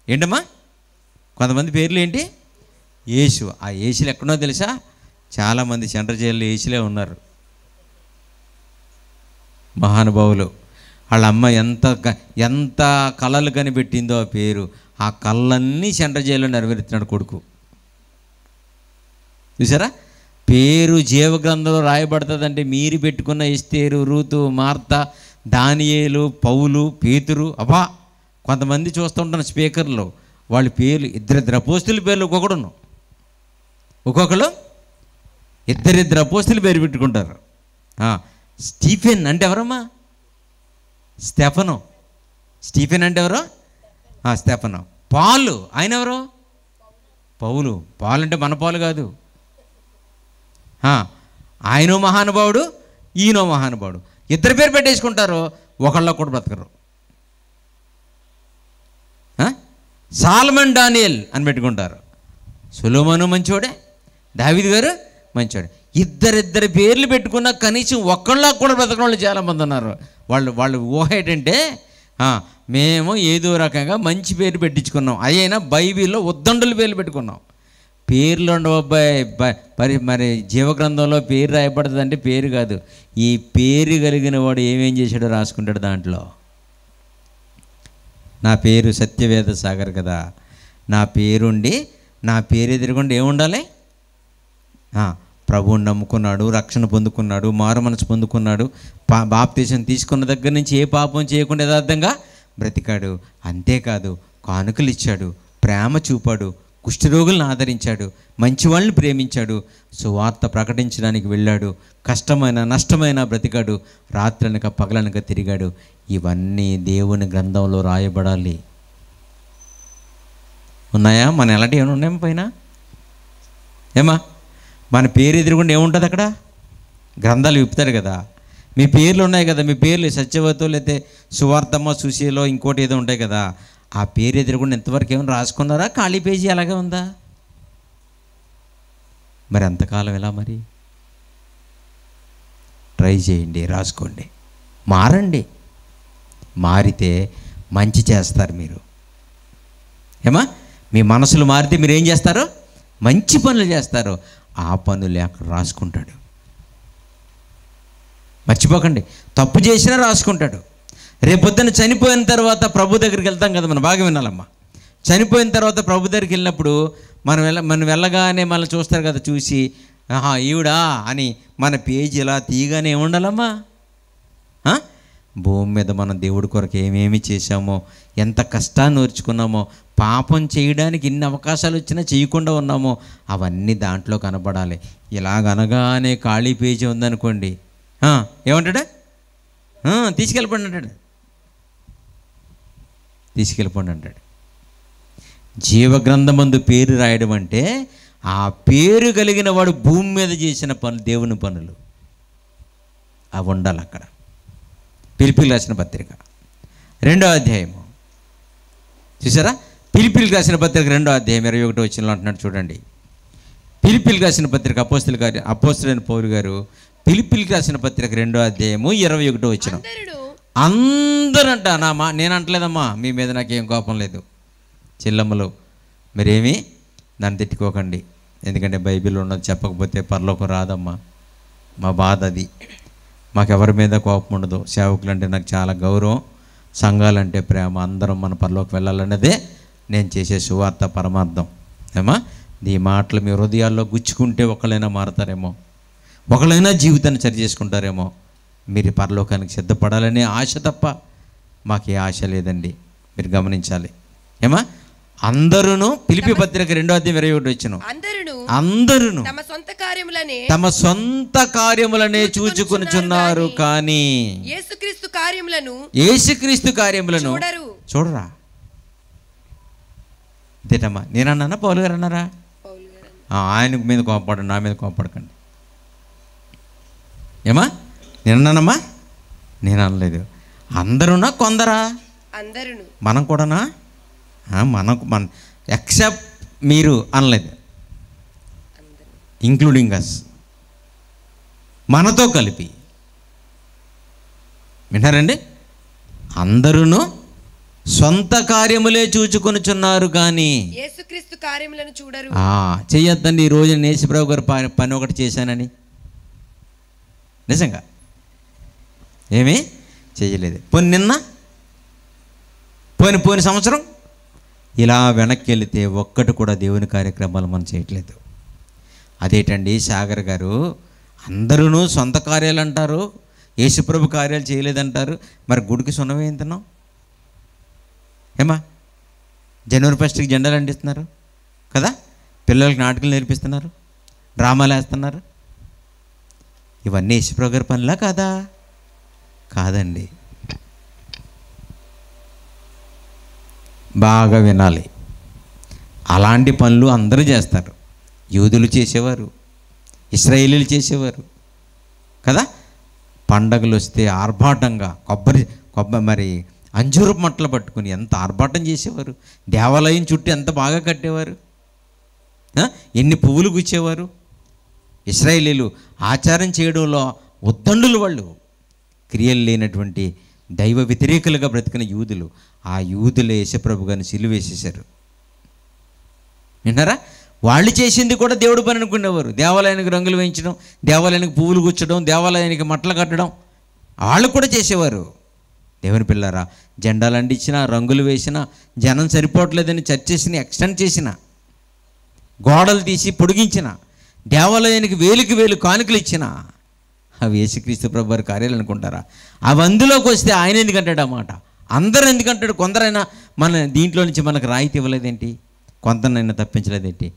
ఏంటమ్మా కొంతమంది పేర్లు ఏంటి? యేసు. ఆ యేసులు ఎక్కడో తెలుసా? చాలామంది సెంట్రల్ జైల్లో యేసులే ఉన్నారు. మహానుభావులు. వాళ్ళ అమ్మ ఎంత కళలు కనిపెట్టిందో ఆ పేరు, ఆ కళ్ళన్నీ సెంట్రల్ జైల్లో నెరవేరుతున్నాడు కొడుకు. చూసారా? పేరు జీవగ్రంథంలో రాయబడుతుందంటే మీరు పెట్టుకున్న ఎస్తేరు, రూతు, మార్త, దానియేలు, పౌలు, పేతురు. అబ్బా, కొంతమంది చూస్తూ ఉంటాను స్పీకర్లో, వాళ్ళ పేర్లు ఇద్దరిద్దరు అపోస్తుల పేర్లు ఒక్కొక్కళ్ళు ఇద్దరిద్దరు అపోస్తుల పేరు పెట్టుకుంటారు. స్టీఫెన్ అంటే ఎవరమ్మా? స్టెఫను. స్టీఫెన్ అంటే ఎవరు? స్టెఫను. పాలు, ఆయన ఎవరు? పౌలు. పాలు అంటే మన పాలు కాదు. ఆయనో మహానుభావుడు, ఈయనో మహానుభావుడు. ఇద్దరు పేరు పెట్టేసుకుంటారు, ఒకళ్ళ కూడా బ్రతకరు. సాల్మన్ డానియల్ అని పెట్టుకుంటారు. సొలొమోను మంచోడే, దావీదు గారు మంచోడే. ఇద్దరిద్దరు పేర్లు పెట్టుకున్న కనీసం ఒక్కళ్ళ కూడా బ్రతకడం వాళ్ళు చాలామంది ఉన్నారు. వాళ్ళు ఊహ ఏంటంటే మేము ఏదో రకంగా మంచి పేరు పెట్టించుకున్నాం, అయినా బైబిల్లో ఉద్దండుల పేర్లు పెట్టుకున్నాం. పేర్లు ఉండవు అబ్బాయి. మరి జీవగ్రంథంలో పేరు రాయబడుతుంది అంటే పేరు కాదు, ఈ పేరు కలిగిన వాడు ఏమేం చేశాడో రాసుకుంటాడు దాంట్లో. నా పేరు సత్యవేద సాగర్ కదా, నా పేరుండి నా పేరు ఎదురుగుండా ఏముండాలి? ప్రభువుని నమ్ముకున్నాడు, రక్షణ పొందుకున్నాడు, మారు మనసు పొందుకున్నాడు, బాప్తీసం తీసుకున్న దగ్గర నుంచి ఏ పాపం చేయకుండా యథార్థంగా బ్రతికాడు. అంతేకాదు, కానుకలు ఇచ్చాడు, ప్రేమ చూపాడు, కుష్ఠరోగులను ఆదరించాడు, మంచి వాళ్ళని ప్రేమించాడు, సువార్త ప్రకటించడానికి వెళ్ళాడు, కష్టమైన నష్టమైన బ్రతికాడు, రాత్రనక పగలనక తిరిగాడు. ఇవన్నీ దేవుని గ్రంథంలో రాయబడాలి. ఉన్నాయా? మన ఎలాంటి ఏమైనా ఉన్నాయా పైన? ఏమా మన పేరు ఎదురుగుండా ఏముంటుంది అక్కడ? గ్రంథాలు విప్పుతారు కదా, మీ పేర్లు ఉన్నాయి కదా, మీ పేర్లు సత్యవతో లేకపోతే సువార్తమ్మ, సుశీలో, ఇంకోటి ఏదో ఉంటాయి కదా, ఆ పేరు ఎదురుగుండా ఎంతవరకు ఏమైనా రాసుకున్నారా? ఖాళీ పేజీ అలాగే ఉందా? మరి అంతకాలం ఎలా? మరి ట్రై చేయండి, రాసుకోండి, మారండి. మారితే మంచి చేస్తారు మీరు. ఏమా మీ మనసులు మారితే మీరు ఏం చేస్తారు? మంచి పనులు చేస్తారు. ఆ పనులు అక్కడ రాసుకుంటాడు. మర్చిపోకండి, తప్పు చేసినా రాసుకుంటాడు. రేపొద్దున చనిపోయిన తర్వాత ప్రభు దగ్గరికి వెళ్తాం కదా, మనం బాగా వినాలమ్మా. చనిపోయిన తర్వాత ప్రభు దగ్గరికి వెళ్ళినప్పుడు మనం వెళ్ళగానే మళ్ళీ చూస్తారు కదా, చూసి ఈవిడా అని మన పేజీ ఇలా తీయగానే ఏముండాలమ్మా? భూమి మీద మనం దేవుడి కొరకు ఏమేమి చేశామో, ఎంత కష్టాన్ని ఓర్చుకున్నామో, పాపం చేయడానికి ఎన్ని అవకాశాలు వచ్చినా చేయకుండా ఉన్నామో అవన్నీ దాంట్లో కనపడాలి. ఇలాగనగానే ఖాళీ పేజీ ఉందనుకోండి, ఏమంటాడు? తీసుకెళ్ళిపోండి అంటాడు. తీసుకెళ్ళిపోండి అంటాడు. జీవగ్రంథమందు పేరు రాయడం అంటే ఆ పేరు కలిగిన వాడు భూమి మీద చేసిన పనులు, దేవుని పనులు అవి ఉండాలి అక్కడ. పిలిపిలికి రాసిన పత్రిక 2వ అధ్యాయము చూసారా? పిలిపిలికి రాసిన పత్రిక 2వ అధ్యాయం 21వ వచనంలో అంటున్నాడు చూడండి. పిలిపిలికి రాసిన పత్రిక అపోస్తలుడైన పౌలు గారు పిలిపిలికి రాసిన పత్రిక 2వ అధ్యాయము 21వ వచనం. అందరంట, నేను అంటలేదమ్మా, మీ మీద నాకేం కోపం లేదు. చెల్లమ్మలు మీరేమీ దాన్ని తిట్టుకోకండి, ఎందుకంటే బైబిల్లో ఉన్నది చెప్పకపోతే పరలోకం రాదమ్మా. మా బాధ అది. మాకెవరి మీద కోపం ఉండదు. సేవకులు అంటే నాకు చాలా గౌరవం, సంఘాలంటే ప్రేమ. అందరం మన పరలోకి వెళ్ళాలన్నదే నేను చేసే సువార్త పరమార్థం. ఏమా ఈ మాటలు మీ హృదయాల్లో గుచ్చుకుంటే ఒకళ్ళైనా మారతారేమో, ఒకళ్ళైనా జీవితాన్ని సరి చేసుకుంటారేమో. మీరు పరలోకానికి సిద్ధపడాలనే ఆశ తప్ప మాకే ఆశ లేదండి, మీరు గమనించాలి. ఏమా అందరూ పిలిపి పత్రిక 2వ అధ్యాయం 21వ వచనం, అందరూ తమ సొంత కార్యములనే చూచుకొనుచున్నారు, కానీ యేసుక్రీస్తు కార్యములను చూడరా. ఇదేటమ్మా, నేనన్నానా పౌలు గారు అన్నారా? ఆయన మీద కోపపడండి, నా మీద కోపడకండి. ఏమా నేనన్నానమ్మా? నేను అనలేదు. అందరూనా కొందరా? అందరును. మనం కూడానా? మన ఎక్సెప్ట్ మీరు అనలేదు, ఇంక్లూడింగ్ అస్, మనతో కలిపి. వింటారండి? అందరూ సొంత కార్యములే చూచుకొనుచున్నారు కానీ యేసుక్రీస్తు కార్యములను చూడరు. చెయ్యొద్దండి. ఈ రోజు యేసుప్రభు గారు పని ఒకటి చేశానని నిజంగా ఏమీ చెయ్యలేదు. పోయిన సంవత్సరం ఇలా వెనక్కి వెళితే ఒక్కటి కూడా దేవుని కార్యక్రమాలు మనం చేయట్లేదు. అదేంటండి సాగర్ గారు, అందరూ సొంత కార్యాలు అంటారు, యేసుప్రభు కార్యాలు చేయలేదంటారు, మరి గుడికి సున్నమే తిన్నాం ఏమా? జనవరి 1కి జెండాలు అంటిస్తున్నారు కదా, పిల్లలకి నాటకాలు నేర్పిస్తున్నారు, డ్రామాలు వేస్తున్నారు. ఇవన్నీ యేసుప్రభు గారి పనులా కాదా? కాదండి. బాగా వినాలి. అలాంటి పనులు అందరూ చేస్తారు. యూదులు చేసేవారు, ఇశ్రాయేలీలు చేసేవారు కదా. పండగలు వస్తే ఆర్భాటంగా మరి అంజూరపు మట్టలు పట్టుకుని ఎంత ఆర్భాటం చేసేవారు. దేవాలయం చుట్టూ ఎంత బాగా కట్టేవారు, ఎన్ని పువ్వులు గుచ్చేవారు. ఇశ్రాయేలీలు ఆచారం చేయడంలో ఉద్దండులు, వాళ్ళు క్రియలు లేనటువంటి దైవ వ్యతిరేకులుగా బ్రతికిన యూదులు. ఆ యూదులే యేసుప్రభు గారిని సిలువేసేశారు. విన్నారా? వాళ్ళు చేసింది కూడా దేవుడు పని అనుకునేవారు. దేవాలయానికి రంగులు వేయించడం, దేవాలయానికి పువ్వులు గుచ్చడం, దేవాలయానికి మట్టలు కట్టడం వాళ్ళు కూడా చేసేవారు. దేవుని పిల్లారా, జెండాలు అంటించినా, రంగులు వేసినా, జనం సరిపోవట్లేదని చర్చెస్ని ఎక్స్టెండ్ చేసిన, గోడలు తీసి పొడిగించిన, దేవాలయానికి వేలు కానుకలు ఇచ్చిన, అవి యేసుక్రీస్తు ప్రభు వారి కార్యాలు అనుకుంటారా? అవి అందులోకి వస్తే ఆయన ఎందుకంటాడు అన్నమాట. అందరూ ఎందుకంటాడు? కొందరైనా మన దీంట్లో నుంచి మనకు రాయితీ ఇవ్వలేదేంటి, కొంతనైనా తప్పించలేదేంటి?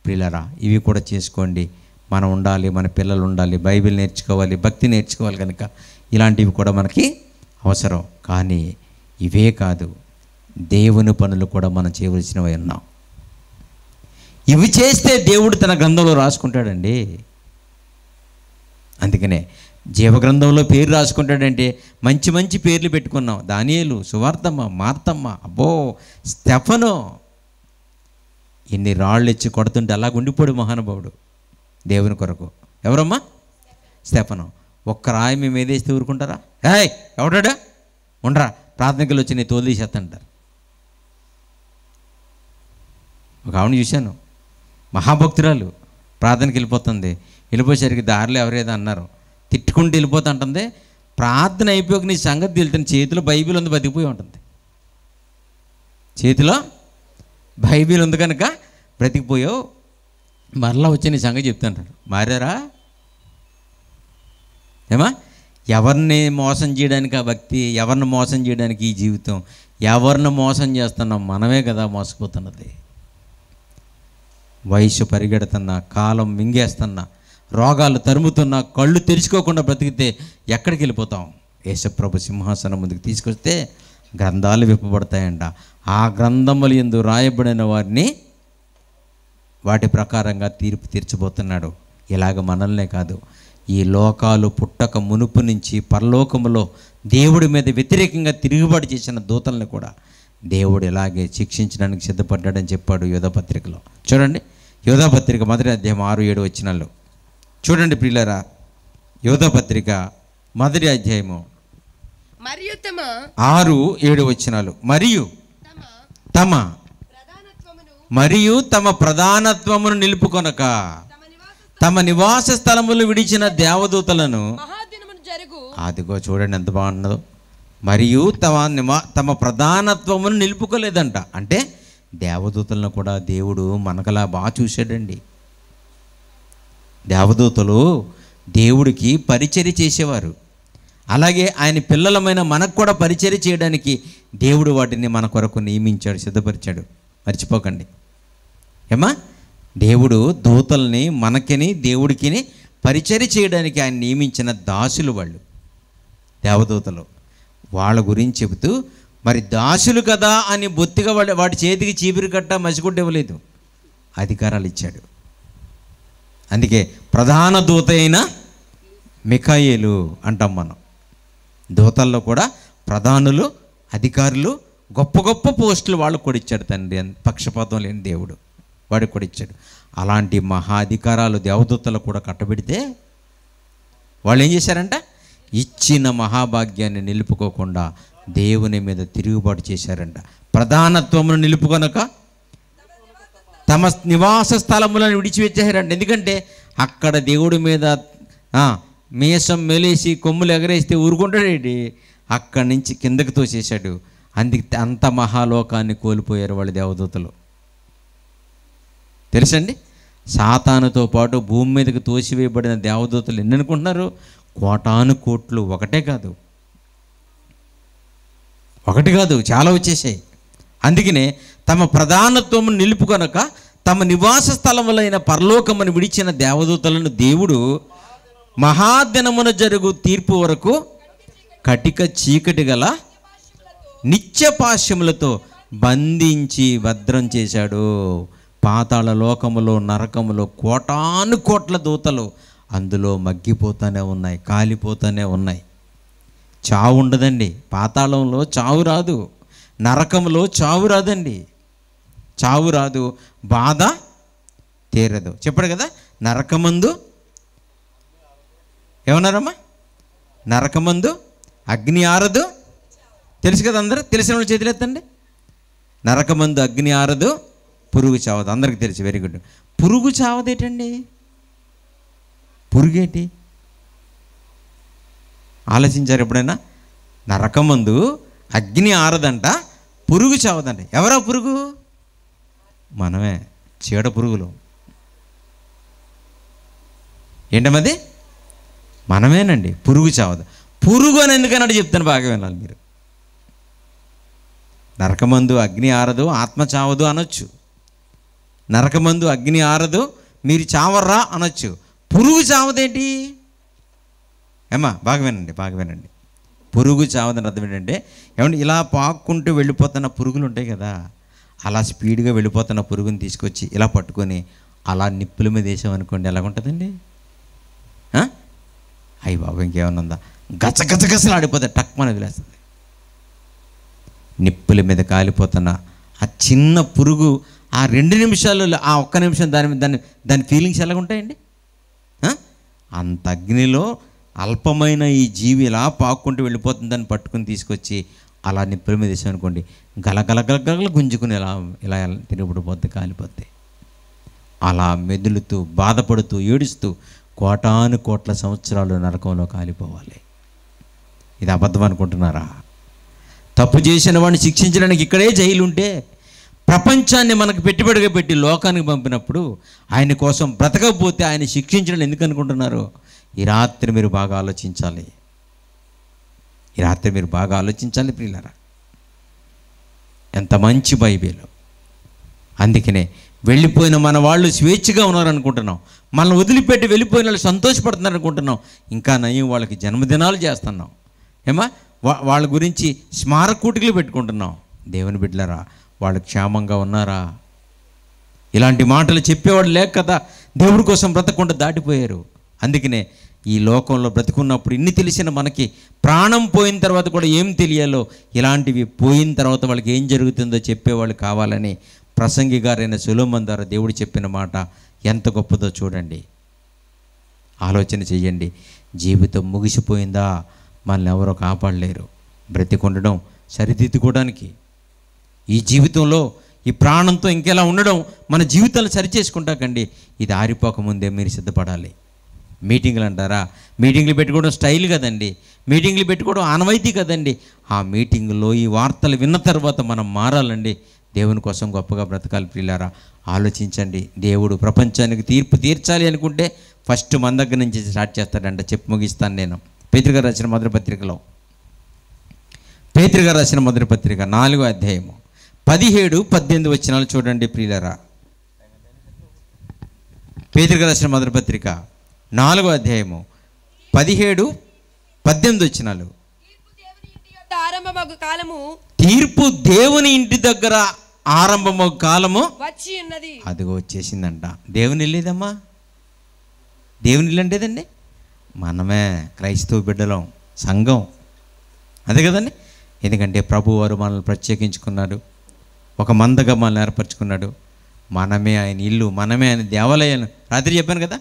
ప్రియులారా, ఇవి కూడా చేసుకోండి. మనం ఉండాలి, మన పిల్లలు ఉండాలి, బైబిల్ నేర్చుకోవాలి, భక్తి నేర్చుకోవాలి. కనుక ఇలాంటివి కూడా మనకి అవసరం. కానీ ఇవే కాదు, దేవుని పనులు కూడా మనం చేయవలసినవి ఉన్నాం. ఇవి చేస్తే దేవుడు తన గ్రంథంలో రాసుకుంటాడండి. అందుకనే జీవగ్రంథంలో పేరు రాసుకుంటాడంటే మంచి మంచి పేర్లు పెట్టుకున్నాం. దానియేలు, సువార్తమ్మ, మార్తమ్మ, అబ్బో, స్టెఫను. ఇన్ని రాళ్ళు ఇచ్చి కొడుతుంటే అలాగ ఉండిపోడు మహానుభావుడు దేవుని కొరకు. ఎవరమ్మా? స్టెఫను. ఒక్క రాయి మేము ఏదేస్తే ఊరుకుంటారా? ఎవడాడా ఉండరా, ప్రార్థనకి వచ్చి నీ తోలు తీసేస్తంటారు. ఒక ఆవిడ చూశాను, మహాభక్తురాలు, ప్రార్థనకి వెళ్ళిపోతుంది. వెళ్ళిపోయేసరికి దారిలో ఎవరేదో అన్నారు, తిట్టుకుంటూ వెళ్ళిపోతుంటుంది. ప్రార్థన అయిపోయాక నీ సంగతి తెలుతుంది, చేతిలో బైబిల్ ఉంది, బతికిపోయి ఉంటుంది. చేతిలో బైబిల్ ఉంది కనుక బ్రతికిపోయావు, మరలా వచ్చి నీ సంగతి చెప్తుంటాడు. మారారా ఏమా? ఎవరిని మోసం చేయడానికి ఆ భక్తి, ఎవరిని మోసం చేయడానికి ఈ జీవితం, ఎవరిని మోసం చేస్తున్నాం? మనమే కదా మోసపోతున్నది. వయసు పరిగెడుతున్నా, కాలం మింగేస్తున్నా, రోగాలు తరుముతున్నా, కళ్ళు తెరుచుకోకుండా బ్రతికితే ఎక్కడికి వెళ్ళిపోతాం? యేసుప్రభు సింహాసనం ముందుకు తీసుకొస్తే గ్రంథాలు విప్పబడతాయంట. ఆ గ్రంథములు యందు రాయబడిన వారిని వాటి ప్రకారంగా తీర్పు తీర్చబోతున్నాడు. ఇలాగ మనల్నే కాదు, ఈ లోకాలు పుట్టక మునుపు నుంచి పరలోకములో దేవుడి మీద వ్యతిరేకంగా తిరుగుబాటు చేసిన దూతల్ని కూడా దేవుడు ఇలాగే శిక్షించడానికి సిద్ధపడ్డాడని చెప్పాడు యోధాపత్రికలో. చూడండి, యోధాపత్రిక 1వ అధ్యాయం 6-7 వచనాలు చూడండి ప్రియులారా. యోధాపత్రిక 1వ అధ్యాయము 6-7 వచనాలు. మరియు తమ ప్రధానత్వమును నిలుపుకొనక తమ నివాస స్థలములు విడిచిన దేవదూతలను, అదిగో చూడండి ఎంత బాగున్నదో, మరియు తమ ప్రధానత్వమును నిలుపుకోలేదంట. అంటే దేవదూతలను కూడా దేవుడు మనకలా బాగా చూశాడండి. దేవదూతలు దేవుడికి పరిచర్య చేసేవారు. అలాగే ఆయన పిల్లలమైన మనకు కూడా పరిచర్య చేయడానికి దేవుడు వాటిని మన కొరకు నియమించాడు, సిద్ధపరిచాడు. మర్చిపోకండి ఏమా? దేవుడు దూతల్ని మనకిని దేవుడికిని పరిచర్య చేయడానికి ఆయన నియమించిన దాసులు వాళ్ళు, దేవదూతలు. వాళ్ళ గురించి చెబుతూ, మరి దాసులు కదా అని బొత్తిగా వాడి చేతికి చీపిరి కట్ట మసిగుడ్డ ఇవ్వలేదు, అధికారాలు ఇచ్చాడు. అందుకే ప్రధాన దూత అయిన మిఖాయేలు అంటాం మనం. దూతల్లో కూడా ప్రధానులు, అధికారులు గొప్ప గొప్ప పోస్టులు వాళ్ళకు కూడా ఇచ్చాడు తండ్రి. పక్షపాతం లేని దేవుడు వాడికి కూడా ఇచ్చాడు. అలాంటి మహా అధికారాలు దేవదూతలకు కూడా కట్టబెడితే వాళ్ళు ఏం చేశారంట? ఇచ్చిన మహాభాగ్యాన్ని నిలుపుకోకుండా దేవుని మీద తిరుగుబాటు చేశారంట. ప్రధానత్వమును నిలుపుకొనక తమ నివాస స్థలములను విడిచిపెట్టేశారంట. ఎందుకంటే అక్కడ దేవుడి మీద మేషం మెలేసి కొమ్ములు ఎగరేస్తే ఊరుకుంటాడేంటి, అక్కడి నుంచి కిందకి తోసేశాడు. అందుకే అంత మహాలోకాన్ని కోల్పోయారు వాళ్ళు దేవదూతలు. తెలుసండి, సాతానుతో పాటు భూమి మీదకి తోసివేయబడిన దేవదూతలు ఎన్ని అనుకుంటున్నారు? కోటాను కోట్లు. ఒకటి కాదు, చాలా వచ్చేసాయి. అందుకనే తమ ప్రధానత్వము నిలుపుకొనక తమ నివాస స్థలములైన పరలోకమును విడిచిన దేవదూతలను దేవుడు మహాదినమున జరుగు తీర్పు వరకు కటిక చీకటి గల నిత్యపాశ్యములతో బంధించి భద్రం చేశాడు. పాతాళ లోకములో నరకములో కోటాను కోట్ల దూతలు అందులో మగ్గిపోతూనే ఉన్నాయి, కాలిపోతూనే ఉన్నాయి. చావు ఉండదండి. పాతాళంలో చావు రాదు, నరకంలో చావు రాదండి. చావు రాదు, బాధ తీరదు. చెప్పాడు కదా, నరకమందు ఏమన్నారమ్మా? నరకమందు అగ్ని ఆరదు. తెలుసు కదా, అందరూ తెలిసిన వాళ్ళు చేతులు ఎత్తండి. నరకమందు అగ్ని ఆరదు, పురుగు చావదు. అందరికి తెలుసు. Very good. పురుగు చావదేటండి? పురుగేంటి ఆలోచించారు ఎప్పుడైనా? నరకమందు అగ్ని ఆరదంట, పురుగు చావదంట. ఎవరా పురుగు? మనమే, చీడ పురుగులు. ఏంటమ్మది? మనమేనండి. పురుగు చావదు. పురుగు అని ఎందుకన్నాడు చెప్తాను, బాగా వినాలి మీరు. నరకమందు అగ్ని ఆరదు, ఆత్మ చావదు అనొచ్చు. నరకమందు అగ్ని ఆరదు, మీరు చావర్రా అనొచ్చు. పురుగు చావదేంటి? ఏమా బాగా వినండి. పురుగు చావదని అర్థం ఏంటంటే, ఏమంటే ఇలా పాక్కుంటూ వెళ్ళిపోతున్న పురుగులు ఉంటాయి కదా, అలా స్పీడ్గా వెళ్ళిపోతున్న పురుగుని తీసుకొచ్చి ఇలా పట్టుకొని అలా నిప్పుల మీద వేసామనుకోండి, ఎలాగుంటుందండి? అయ్యి బాబు ఇంకేమన్నా ఉందా? గచగచగసలు ఆడిపోతుంది, టక్మని వదిలేస్తుంది. నిప్పుల మీద కాలిపోతున్న ఆ చిన్న పురుగు ఆ 2 నిమిషాలు, ఆ 1 నిమిషం దాని ఫీలింగ్స్ ఎలాగుంటాయండి? అంత అగ్నిలో అల్పమైన ఈ జీవి ఇలా పాక్కుంటూ వెళ్ళిపోతుందని పట్టుకుని తీసుకొచ్చి అలా నిప్పుల మీద వేసామనుకోండి, గలగలగలగల గుంజుకుని ఇలా తిరుగుబడిపోద్ది, కాలిపోద్ది. అలా మెదులుతూ బాధపడుతూ ఏడుస్తూ కోటాను కోట్ల సంవత్సరాలు నరకంలో కాలిపోవాలి. ఇది అబద్ధం అనుకుంటున్నారా? తప్పు చేసిన వాడిని శిక్షించడానికి ఇక్కడే జైలు ఉంటే, ప్రపంచాన్ని మనకు పెట్టుబడిగా పెట్టి లోకానికి పంపినప్పుడు ఆయన కోసం బ్రతకపోతే ఆయన శిక్షించడం ఎందుకు అనుకుంటున్నారు? ఈ రాత్రి మీరు బాగా ఆలోచించాలి. ప్రియులారా. ఎంత మంచి బైబిల్. అందుకనే వెళ్ళిపోయిన మన వాళ్ళు స్వేచ్ఛగా ఉన్నారనుకుంటున్నాం, మనల్ని వదిలిపెట్టి వెళ్ళిపోయిన వాళ్ళు సంతోషపడుతున్నారు అనుకుంటున్నాం. ఇంకా నయం వాళ్ళకి జన్మదినాలు చేస్తున్నాం, ఏమా వాళ్ళ గురించి స్మారకూటికలు పెట్టుకుంటున్నాం. దేవుని బిడ్డలారా, వాళ్ళు క్షేమంగా ఉన్నారా? ఇలాంటి మాటలు చెప్పేవాడు లేక కదా దేవుడి కోసం బ్రతకుండా దాటిపోయారు. అందుకనే ఈ లోకంలో బ్రతుకున్నప్పుడు ఇన్ని తెలిసిన మనకి ప్రాణం పోయిన తర్వాత కూడా ఏం తెలియాలో, ఇలాంటివి పోయిన తర్వాత వాళ్ళకి ఏం జరుగుతుందో చెప్పేవాళ్ళు కావాలని ప్రసంగి గారైన సొలొమోను ద్వారా దేవుడు చెప్పిన మాట ఎంత గొప్పదో చూడండి. ఆలోచన చెయ్యండి. జీవితం ముగిసిపోయిందా? మనల్ని ఎవరో కాపాడలేరు. బ్రతికొండడం సరిదిద్దుకోవడానికి, ఈ జీవితంలో ఈ ప్రాణంతో ఇంకెలా ఉండడం, మన జీవితాలు సరిచేసుకుంటాకండి. ఇది ఆరిపోకముందే మీరు సిద్ధపడాలి. మీటింగ్లు అంటారా? మీటింగ్లు పెట్టుకోవడం స్టైల్ కదండి, మీటింగ్లు పెట్టుకోవడం ఆనవాయితీ కదండి. ఆ మీటింగులో ఈ వార్తలు విన్న తర్వాత మనం మారాలండి. దేవుని కోసం గొప్పగా బ్రతకాలి. ప్రియులారా, ఆలోచించండి. దేవుడు ప్రపంచానికి తీర్పు తీర్చాలి అనుకుంటే ఫస్ట్ మన దగ్గర నుంచి స్టార్ట్ చేస్తాడంట. చెప్పి ముగిస్తాను నేను. పేతురుగారు రాసిన మొదటి పత్రికలో, పేతురుగారు రాసిన మొదటి పత్రిక 4వ అధ్యాయము 17-18 వచనాలు చూడండి ప్రియులారా. పేతురుగారు రాసిన మొదటి పత్రిక 4వ అధ్యాయము 17-18 వచనాలు. తీర్పు దేవుని ఇంటి దగ్గర ఆరంభమగు కాలము వచ్చి ఉన్నది. అదిగో వచ్చేసిందంట. దేవుని ఇల్లేదమ్మా. దేవుని ఇల్లు అంటేదండి మనమే, క్రైస్తవ బిడ్డలం, సంఘం. అదే కదండి. ఎందుకంటే ప్రభు వారు మనల్ని ప్రత్యేకించుకున్నాడు, ఒక మందగా మనల్ని ఏర్పరచుకున్నాడు. మనమే ఆయన ఇల్లు, మనమే ఆయన దేవాలయాలు. రాత్రి చెప్పాను కదా,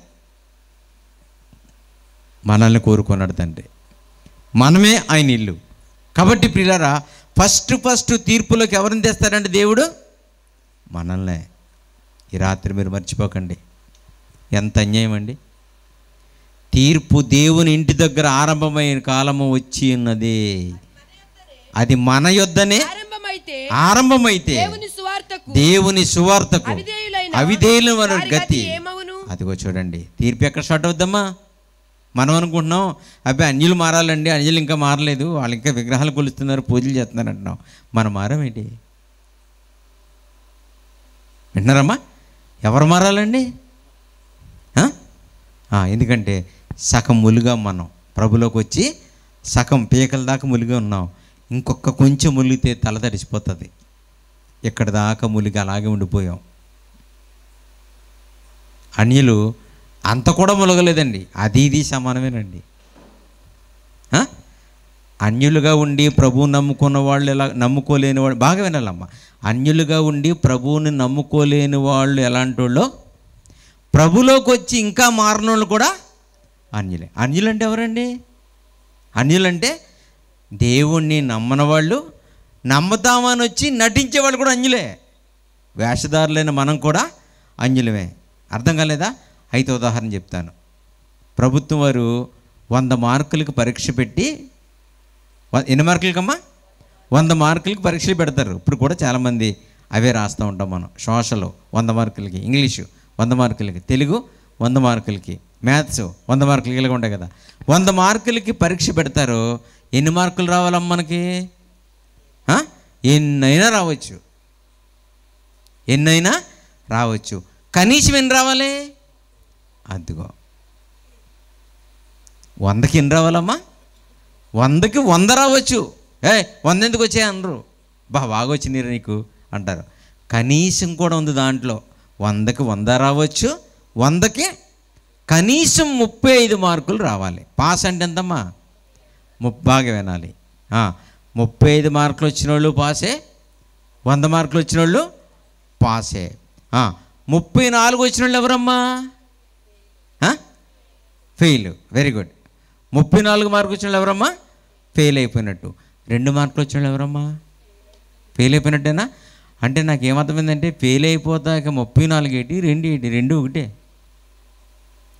మనల్ని కోరుకున్నాడు తండ్రి, మనమే ఆయన ఇల్లు. కాబట్టి ప్రియులారా, ఫస్ట్ తీర్పులోకి ఎవరిని తెస్తాడంటే దేవుడు మనల్నే. ఈ రాత్రి మీరు మర్చిపోకండి, ఎంత అన్యాయం అండి. తీర్పు దేవుని ఇంటి దగ్గర ఆరంభమైన కాలము వచ్చి ఉన్నది. అది మన యొద్దనే ఆరంభమైతే దేవుని సువార్తకు అవిధేయులైన వారి గతి అదిగో చూడండి. తీర్పు ఎక్కడ స్టార్ట్ అవుద్దమ్మా? మనం అనుకుంటున్నాం అబ్బాయి అన్యులు మారాలండి, అన్యులు ఇంకా మారలేదు, వాళ్ళు ఇంకా విగ్రహాలు కొలుస్తున్నారు, పూజలు చేస్తున్నారు అంటున్నాం. మనం మారామేంటి? వింటున్నారమ్మా? ఎవరు మారాలండి? ఎందుకంటే సగం ములుగా మనం ప్రభులోకి వచ్చి సగం పీకల దాకా ములిగా ఉన్నాం. ఇంకొక కొంచెం ములిగితే తల తడిసిపోతుంది. ఇక్కడ దాకా ములిగి అలాగే ఉండిపోయాం. అన్యులు అంత కూడా ములగలేదండి, అది ఇది సమానమేనండి. అన్యులుగా ఉండి ప్రభువు నమ్ముకున్న వాళ్ళు ఎలా, నమ్ముకోలేని వాళ్ళు బాగా వినాలమ్మా. అన్యులుగా ఉండి ప్రభువుని నమ్ముకోలేని వాళ్ళు ఎలాంటి వాళ్ళు, ప్రభులోకి వచ్చి ఇంకా మారిన వాళ్ళు కూడా అన్యులే. అన్యులంటే ఎవరండి? అన్యులంటే దేవుణ్ణి నమ్మని వాళ్ళు, నమ్ముతామని వచ్చి నటించేవాళ్ళు కూడా అన్యులే. వేషధారులైన మనం కూడా అన్యులమే. అర్థం కాలేదా? అయితే ఉదాహరణ చెప్తాను. ప్రభుత్వం వారు 100 మార్కులకు పరీక్ష పెట్టి, ఎన్ని మార్కులకమ్మా? 100 మార్కులకి పరీక్షలు పెడతారు. ఇప్పుడు కూడా చాలామంది అవే రాస్తూ ఉంటాం మనం. సోషల్ 100 మార్కులకి, ఇంగ్లీషు 100 మార్కులకి, తెలుగు 100 మార్కులకి, మ్యాథ్స్ 100 మార్కులకి, ఇలాగ ఉంటాయి కదా. 100 మార్కులకి పరీక్ష పెడతారు. ఎన్ని మార్కులు రావాలమ్మ మనకి? ఎన్నైనా రావచ్చు, ఎన్నైనా రావచ్చు. కనీసం ఎన్ని రావాలి? అదిగో 100కి ఎన్ని రావాలమ్మా? 100కి 100 రావచ్చు. 100 ఎందుకు వచ్చాయి అనరు, బాగా వచ్చినారు నీకు అంటారు. కనీసం కూడా ఉంది దాంట్లో. 100కి 100 రావచ్చు, 100కి కనీసం 35 మార్కులు రావాలి. పాస్ అంటే ఎంతమ్మా? బాగా వినాలి. 35 మార్కులు వచ్చిన వాళ్ళు పాసే, 100 మార్కులు వచ్చిన వాళ్ళు పాసే. 34 వచ్చిన వాళ్ళు ఎవరమ్మా? ఫెయిల్. Very good. 34 మార్కులు వచ్చిన వాళ్ళు ఎవరమ్మా? ఫెయిల్ అయిపోయినట్టు. 2 మార్కులు వచ్చిన వాళ్ళు ఎవరమ్మా? ఫెయిల్ అయిపోయినట్టేనా? అంటే నాకు ఏమర్థమైందంటే ఫెయిల్ అయిపోతాక 34 ఏంటి, 2 ఏంటి, 2 ఒకటే.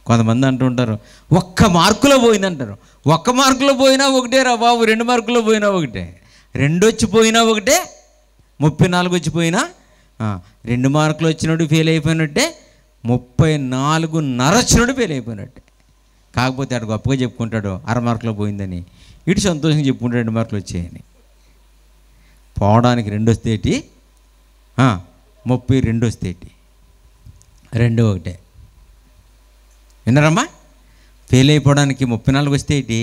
కొంతమంది అంటుంటారు 1 మార్కులో పోయిందంటారు. 1 మార్కులో పోయినా ఒకటే రా బాబు, 2 మార్కులో పోయినా ఒకటే, 2 వచ్చి పోయినా ఒకటే, 34 వచ్చి పోయినా 2 మార్కులు వచ్చినప్పుడు ఫెయిల్ అయిపోయినట్టే, 34.5 వచ్చినప్పుడు ఫెయిల్ అయిపోయినట్టే. కాకపోతే అటు గొప్పగా చెప్పుకుంటాడు 6 మార్కులో పోయిందని, ఇటు సంతోషంగా చెప్పుకుంటాడు 2 మార్కులు వచ్చాయని. పోవడానికి 2 వస్తే ఏంటి, 32 వస్తే ఏంటి, 2 ఒకటే. విన్నారమ్మా? ఫెయిల్ అయిపోవడానికి 34 వస్తే ఏంటి,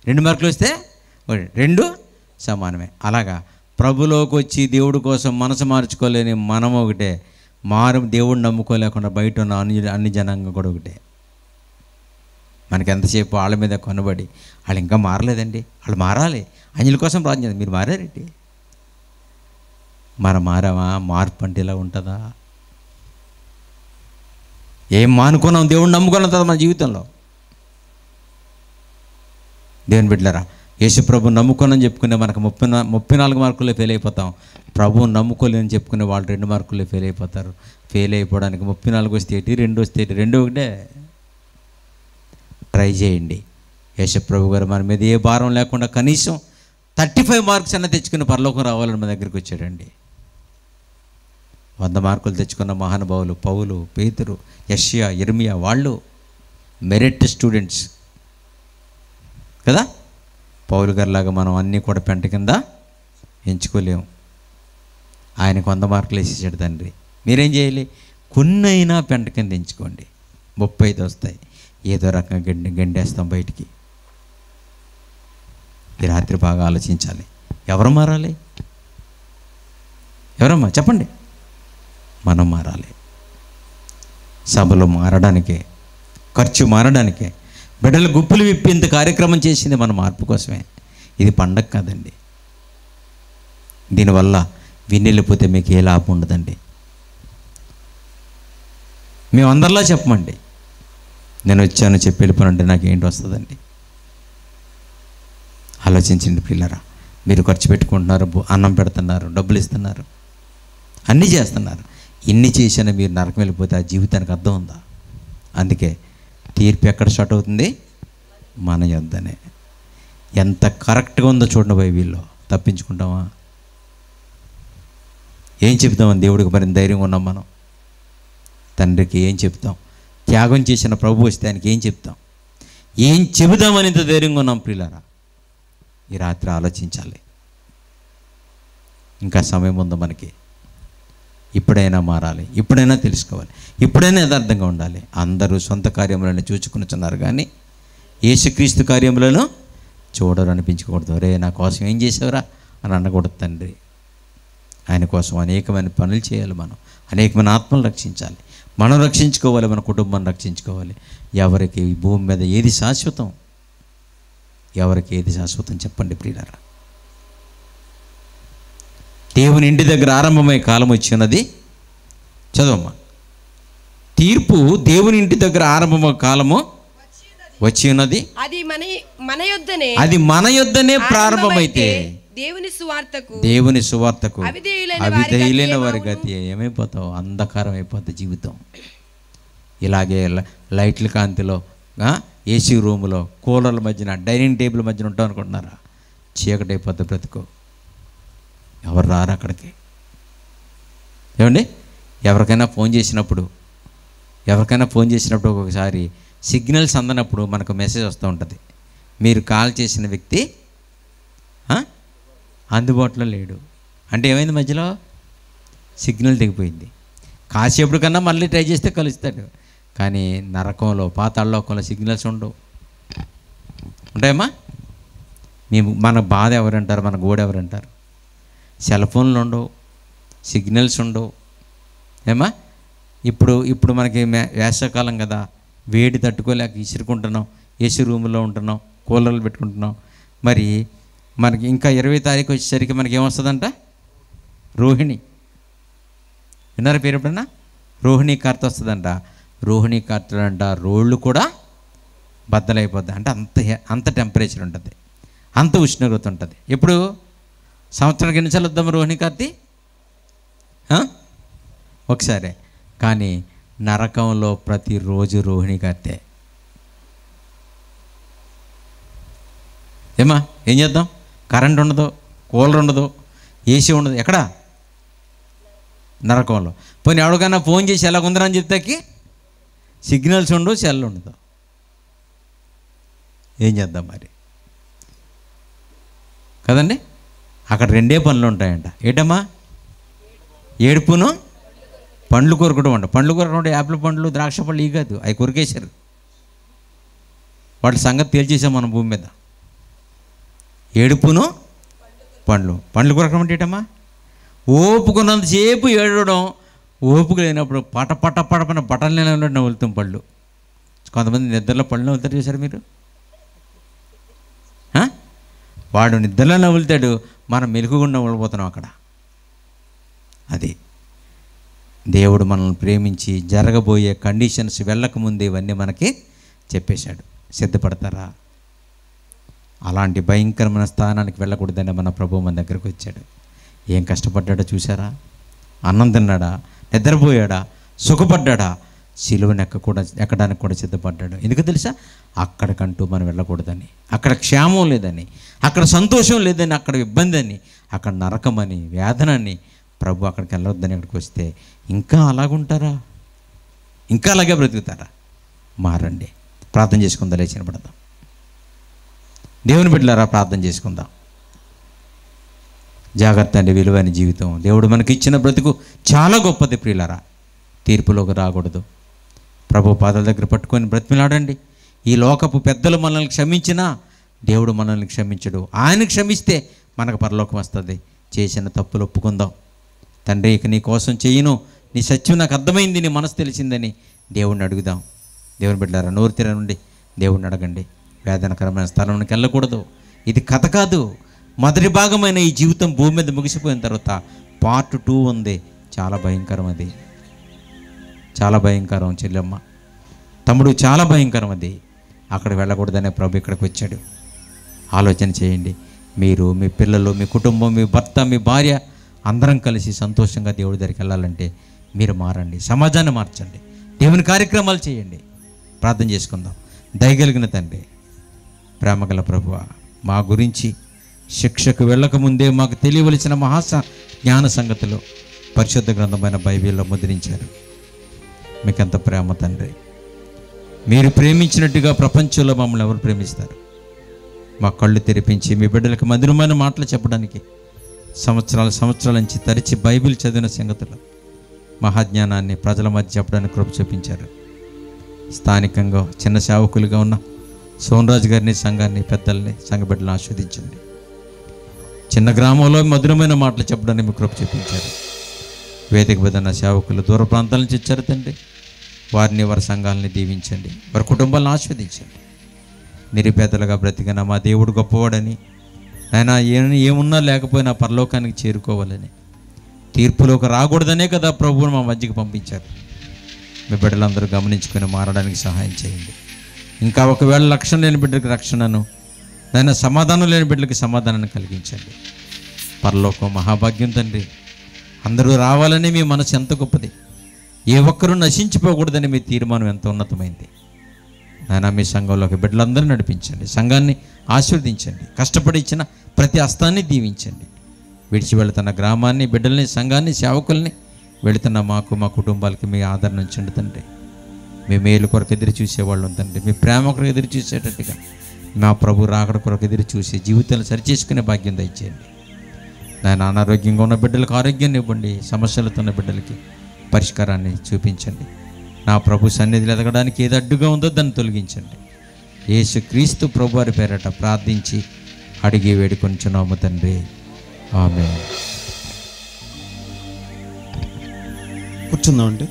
2 మార్కులు వస్తే 2 సమానమే. అలాగా ప్రభులోకి వచ్చి దేవుడి కోసం మనసు మార్చుకోలేని మనం ఒకటే, దేవుడిని నమ్ముకోలేకుండా బయట ఉన్న అన్ని జనాంగం కూడా ఒకటే. మనకి ఎంతసేపు వాళ్ళ మీద కొనబడి వాళ్ళు ఇంకా మారలేదండి, వాళ్ళు మారాలి, అన్యుల కోసం ప్రార్థన చేయాలి. మీరు మారారేంటి? మనం మారామా? మార్పు అంటే ఇలా ఉంటుందా? ఏం మానుకున్నాం? దేవుడిని నమ్ముకున్నాం కదా మన జీవితంలో. దేవుని బిడ్డలారా, యేసు ప్రభు నమ్ముకున్నాను చెప్పుకునే మనకు 34 మార్కుల్లో ఫెయిల్ అయిపోతాం. ప్రభువు నమ్ముకోలేని చెప్పుకునే వాళ్ళు 2 మార్కుల్లో ఫెయిల్ అయిపోతారు. ఫెయిల్ అయిపోవడానికి 34 వస్తే ఏంటి, 2 వస్తే ఏంటి, 2 ఒకటే. ట్రై చేయండి. యేసు ప్రభు గారు మన మీద ఏ భారం లేకుండా కనీసం 35 మార్క్స్ అన్న తెచ్చుకుని పరలోకం రావాలని మన దగ్గరికి వచ్చాడండి. 100 మార్కులు తెచ్చుకున్న మహానుభావులు పౌలు, పేతురు, యెషయా, యిర్మీయా వాళ్ళు మెరిట్ స్టూడెంట్స్ కదా. పౌలు గారిలాగా మనం అన్నీ కూడా పెంట కింద ఎంచుకోలేము. ఆయనకు 100 మార్కులు వేసేసాడు తండ్రి. మీరేం చేయాలి? కొన్నైనా పెంట కింద ఎంచుకోండి. 35 వస్తాయి. ఏదో రకంగా గండేస్తాం బయటికి. ఈ రాత్రి బాగా ఆలోచించాలి. ఎవరు మారాలి? ఎవరమ్మా చెప్పండి? మనం మారాలి. సభలు మారడానికే, ఖర్చు మారడానికే, బిడ్డల గుప్పులు విప్పి ఇంత కార్యక్రమం చేసింది మన మార్పు కోసమే. ఇది పండగ కాదండి. దీనివల్ల వినెళ్ళిపోతే మీకు ఏ లాభం ఉండదండి. మేము అందరిలా చెప్పమండి, నేను వచ్చాను చెప్పి వెళ్ళిపోనంటే నాకు ఏంటి వస్తుందండి? ఆలోచించండి పిల్లరా. మీరు ఖర్చు పెట్టుకుంటున్నారు, అన్నం పెడుతున్నారు, డబ్బులు ఇస్తున్నారు, అన్నీ చేస్తున్నారు. ఇన్ని చేసినా మీరు నరకం వెళ్ళిపోతే ఆ జీవితానికి అర్థం ఉందా? అందుకే తీర్పు ఎక్కడ స్టార్ట్ అవుతుంది? మన యొద్దనే. ఎంత కరెక్ట్గా ఉందో చూడండి బైబిల్లో. తప్పించుకుంటామా? ఏం చెప్తామని దేవుడికి మరి ధైర్యంగా ఉన్నాం మనం? తండ్రికి ఏం చెప్తాం? త్యాగం చేసిన ప్రభు వస్తే ఆయనకి ఏం చెప్తాం? ఏం చెబుదామని ఇంత ధైర్యంగా ఉన్నాం ప్రియులారా? ఈ రాత్రి ఆలోచించాలి. ఇంకా సమయం ఉందో మనకి. ఇప్పుడైనా మారాలి, ఇప్పుడైనా తెలుసుకోవాలి, ఇప్పుడైనా యథార్థంగా ఉండాలి. అందరూ సొంత కార్యములను చూచుకునిచున్నారు కానీ యేసుక్రీస్తు కార్యములను చూడరు అనిపించకూడదు. రే నా కోసం ఏం చేసావురా అని అనకూడదు తండ్రి. ఆయన కోసం అనేకమైన పనులు చేయాలి. మనం అనేకమైన ఆత్మలు రక్షించాలి. మనం రక్షించుకోవాలి, మన కుటుంబాన్ని రక్షించుకోవాలి. ఎవరికి ఈ భూమి మీద ఏది శాశ్వతం? ఎవరికి ఏది శాశ్వతం చెప్పండి ప్రియులారా? దేవుని ఇంటి దగ్గర ఆరంభమై కాలం వచ్చి ఉన్నది. చదవమ్మా. తీర్పు దేవుని ఇంటి దగ్గర ఆరంభమై కాలము వచ్చి ఉన్నది. అది మన యొద్దనే ప్రారంభమైతే దేవుని సువార్తకు అవిధేయులైన వారి గతి ఏమైపోతావు? అంధకారం అయిపోతుంది జీవితం. ఇలాగే లైట్ల కాంతిలో, ఏసీ రూములో, కూలర్ల మధ్యన, డైనింగ్ టేబుల్ మధ్యన ఉంటాం అనుకుంటున్నారా? చీకటి అయిపోతుంది బ్రతుకు. ఎవరు రారు అక్కడికి. ఏమండి? ఎవరికైనా ఫోన్ చేసినప్పుడు ఒక్కొక్కసారి సిగ్నల్స్ అందనప్పుడు మనకు మెసేజ్ వస్తూ ఉంటుంది, మీరు కాల్ చేసిన వ్యక్తి అందుబాటులో లేడు అంటే ఏమైంది? మధ్యలో సిగ్నల్ తెగిపోయింది. కాసేపటి కన్నా మళ్ళీ ట్రై చేస్తే కలుస్తాడు. కానీ నరకంలో, పాతాళలోకంలో సిగ్నల్స్ ఉండవు. ఉంటాయమ్మా? మన బాధ ఎవరంటారు? మన గోడ ఎవరంటారు? సెల్ ఫోన్లు ఉండవు, సిగ్నల్స్ ఉండవు. ఏమా? ఇప్పుడు మనకి వేసవకాలం కదా, వేడి తట్టుకోలేక ఇసురుకుంటున్నాం, ఏసీ రూములో ఉంటున్నాం, కూలర్లు పెట్టుకుంటున్నాం. మరి మనకి ఇంకా 20 తారీఖు వచ్చేసరికి మనకి ఏమొస్తుందంట? రోహిణి. విన్నారా పేరు ఎప్పుడన్నా? రోహిణి కార్త వస్తుందంట. రోహిణి కార్తలు అంట రోళ్ళు కూడా బద్దలైపోద్ది. అంటే అంత టెంపరేచర్ ఉంటుంది, అంత ఉష్ణోగ్రత ఉంటుంది. ఎప్పుడు సంవత్సరానికి ఎన్నిసార్లు వద్దాము రోహిణి కార్తీ? ఒకసారి. కానీ నరకంలో ప్రతిరోజు రోహిణి కార్తే. ఏమా ఏం చేద్దాం? కరెంట్ ఉండదు, కూలర్ ఉండదు, ఏసీ ఉండదు. ఎక్కడ? నరకంలో. పోనీ ఎవరికైనా ఫోన్ చేసి ఎలాగుందరా అని చెప్తాకి సిగ్నల్స్ ఉండవు, సెల్ ఉండదు. ఏం చేద్దాం మరి? కదండి? అక్కడ 2 పనులు ఉంటాయంట. ఏంటమ్మా? ఏడుపును పండ్లు కొరకడం అంట. పండ్లు కొరకడం యాపిల్ పండ్లు, ద్రాక్ష పళ్ళు ఇవి కాదు, అవి కొరికేశారు. వాటి సంగతి తేల్చేసాం మనం భూమి మీద. ఏడుపును పండ్లు కొరకడం అంటే ఏంటమ్మా? ఓపుకున్నంతసేపు ఏడవడం, ఓపుకు లేనప్పుడు పటపటపడపన బట్టలు లేనప్పుడు నవ్వులుతాం పళ్ళు. కొంతమంది నిద్రలో పళ్ళు నవ్వుతారు చూసారు మీరు? వాడు నిద్రలో నవ్వులుతాడు, మనం మెలుగుకుండా నవ్వులిపోతున్నాం అక్కడ. అది దేవుడు మనల్ని ప్రేమించి జరగబోయే కండిషన్స్ వెళ్ళకముందే ఇవన్నీ మనకి చెప్పేశాడు. సిద్ధపడతారా? అలాంటి భయంకరమైన స్థానానికి వెళ్ళకూడదని మన ప్రభువు మన దగ్గరకు వచ్చాడు. ఏం కష్టపడ్డాడో చూసారా? అన్నం తిన్నాడా? నిద్రపోయాడా? సుఖపడ్డాడా? సిలువను ఎక్కడానికి కూడా సిద్ధపడ్డాడు. ఎందుకు తెలుసా? అక్కడికంటూ మనం వెళ్ళకూడదని, అక్కడ క్షేమం లేదని, అక్కడ సంతోషం లేదని, అక్కడ ఇబ్బంది అని, అక్కడ నరకమని, వేదనని, ప్రభు అక్కడికి వెళ్ళొద్దని అక్కడికి వస్తే ఇంకా అలాగుంటారా? ఇంకా అలాగే బ్రతుకుతారా? మారండి. ప్రార్థన చేసుకుందా, లేచిన పడదాం. దేవుని బిడ్డలారా, ప్రార్థన చేసుకుందాం. జాగ్రత్త అండి. విలువైన జీవితం దేవుడు మనకి ఇచ్చిన బ్రతుకు చాలా గొప్పది ప్రియులారా. తీర్పులోకి రాకూడదు. ప్రభు పాదాల దగ్గర పట్టుకొని బ్రతిమిలాడండి. ఈ లోకపు పెద్దలు మనల్ని క్షమించినా దేవుడు మనల్ని క్షమించడు. ఆయన క్షమిస్తే మనకు పరలోకం వస్తుంది. చేసిన తప్పులు ఒప్పుకుందాం. తండ్రి, ఇక నీ కోసం చేయను, నీ సత్యం నాకు అర్థమైంది, నీ మనసు తెలిసిందని దేవుడిని అడుగుదాం. దేవుని బిడ్డలారా, నోరు తెరవండి, దేవుడిని అడగండి. వేదనకరమైన స్థలంలోకి వెళ్ళకూడదు. ఇది కథ కాదు, మొదటి భాగమైన ఈ జీవితం భూమి మీద ముగిసిపోయిన తర్వాత పార్ట్ 2 ఉంది. చాలా భయంకరం అది, చాలా భయంకరం చెల్లెమ్మ, తమ్ముడు, చాలా భయంకరం అది. అక్కడ వెళ్ళకూడదనే ప్రభు ఇక్కడికి వచ్చాడు. ఆలోచన చేయండి. మీరు, మీ పిల్లలు, మీ కుటుంబం, మీ భర్త, మీ భార్య అందరం కలిసి సంతోషంగా దేవుడి దగ్గరికి వెళ్ళాలంటే మీరు మారండి, సమాజాన్ని మార్చండి, దేవుని కార్యక్రమాలు చేయండి. ప్రార్థన చేసుకుందాం. దయగలిగిన తండ్రి, ప్రేమగల ప్రభువా, మా గురించి శిక్షకు వెళ్ళకముందే మాకు తెలియవలసిన జ్ఞాన సంగతులు పరిశుద్ధ గ్రంథమైన బైబిల్లో ముద్రించారు. మీకెంత ప్రేమ తండ్రి. మీరు ప్రేమించినట్టుగా ప్రపంచంలో మమ్మల్ని ఎవరు ప్రేమిస్తారు? మా కళ్ళు తెరిపించి మీ బిడ్డలకు మధురమైన మాటలు చెప్పడానికి సంవత్సరాల నుంచి తరిచి బైబిల్ చదివిన సంగతులు, మహాజ్ఞానాన్ని ప్రజల మధ్య చెప్పడానికి కృప చూపించారు. స్థానికంగా చిన్న సేవకులుగా ఉన్న సోమరాజు గారిని, సంఘాన్ని, పెద్దల్ని, సంఘ బిడ్డలను ఆస్వాదించండి. చిన్న గ్రామంలో మధురమైన మాటలు చెప్పడానికి మీకు కృప చూపించారు. వేదిక బదన్న సేవకులు దూర ప్రాంతాల నుంచి ఇచ్చారు తండ్రి. వారిని, వారి సంఘాలని దీవించండి, వారి కుటుంబాలను ఆస్వాదించండి. నిరుపేదలుగా బ్రతికిన మా దేవుడు గొప్పవాడని, ఆయన ఏమున్నా లేకపోయినా పరలోకానికి చేరుకోవాలని, తీర్పులోకి రాకూడదనే కదా ప్రభువును మా మధ్యకి పంపించారు. మీ బిడ్డలందరూ గమనించుకొని మారడానికి సహాయం చేయండి. ఇంకా ఒకవేళ రక్షణ లేని బిడ్డలకు రక్షణను, ఆయన సమాధానం లేని బిడ్డలకి సమాధానాన్ని కలిగించండి. పరలోకం మహాభాగ్యం తండ్రి. అందరూ రావాలని మీ మనసు ఎంత గొప్పది. ఏ ఒక్కరూ నశించిపోకూడదని మీ తీర్మానం ఎంత ఉన్నతమైంది. నాయన, మీ సంఘంలోకి బిడ్డలందరూ నడిపించండి, సంఘాన్ని ఆశీర్వదించండి, కష్టపడి ఇచ్చిన ప్రతి హస్తాన్ని దీవించండి. విడిచి వెళుతున్న గ్రామాన్ని, బిడ్డల్ని, సంఘాన్ని, సేవకుల్ని, వెళుతున్న మాకు, మా కుటుంబాలకి మీ ఆదరణ ఉంచండి తండ్రి. మీ మేలు కొరకు ఎదురు చూసేవాళ్ళు తండ్రి, మీ ప్రేమ కొరకు ఎదురు చూసేటట్టుగా మా ప్రభు రాకడ కొరకు ఎదురు చూసి జీవితాలు సరిచేసుకునే భాగ్యం దయచేయండి. నాయన, అనారోగ్యంగా ఉన్న బిడ్డలకు ఆరోగ్యాన్ని ఇవ్వండి, సమస్యలతో ఉన్న బిడ్డలకి పరిష్కారాన్ని చూపించండి. నా ప్రభు సన్నిధిలో ఎదగడానికి ఏది అడ్డుగా ఉందో దాన్ని తొలగించండి. యేసు క్రీస్తు ప్రభు వారి పేరట ప్రార్థించి అడిగి వేడుకొంచున్నాము తండ్రి, ఆమేన్. కూర్చుందామండి.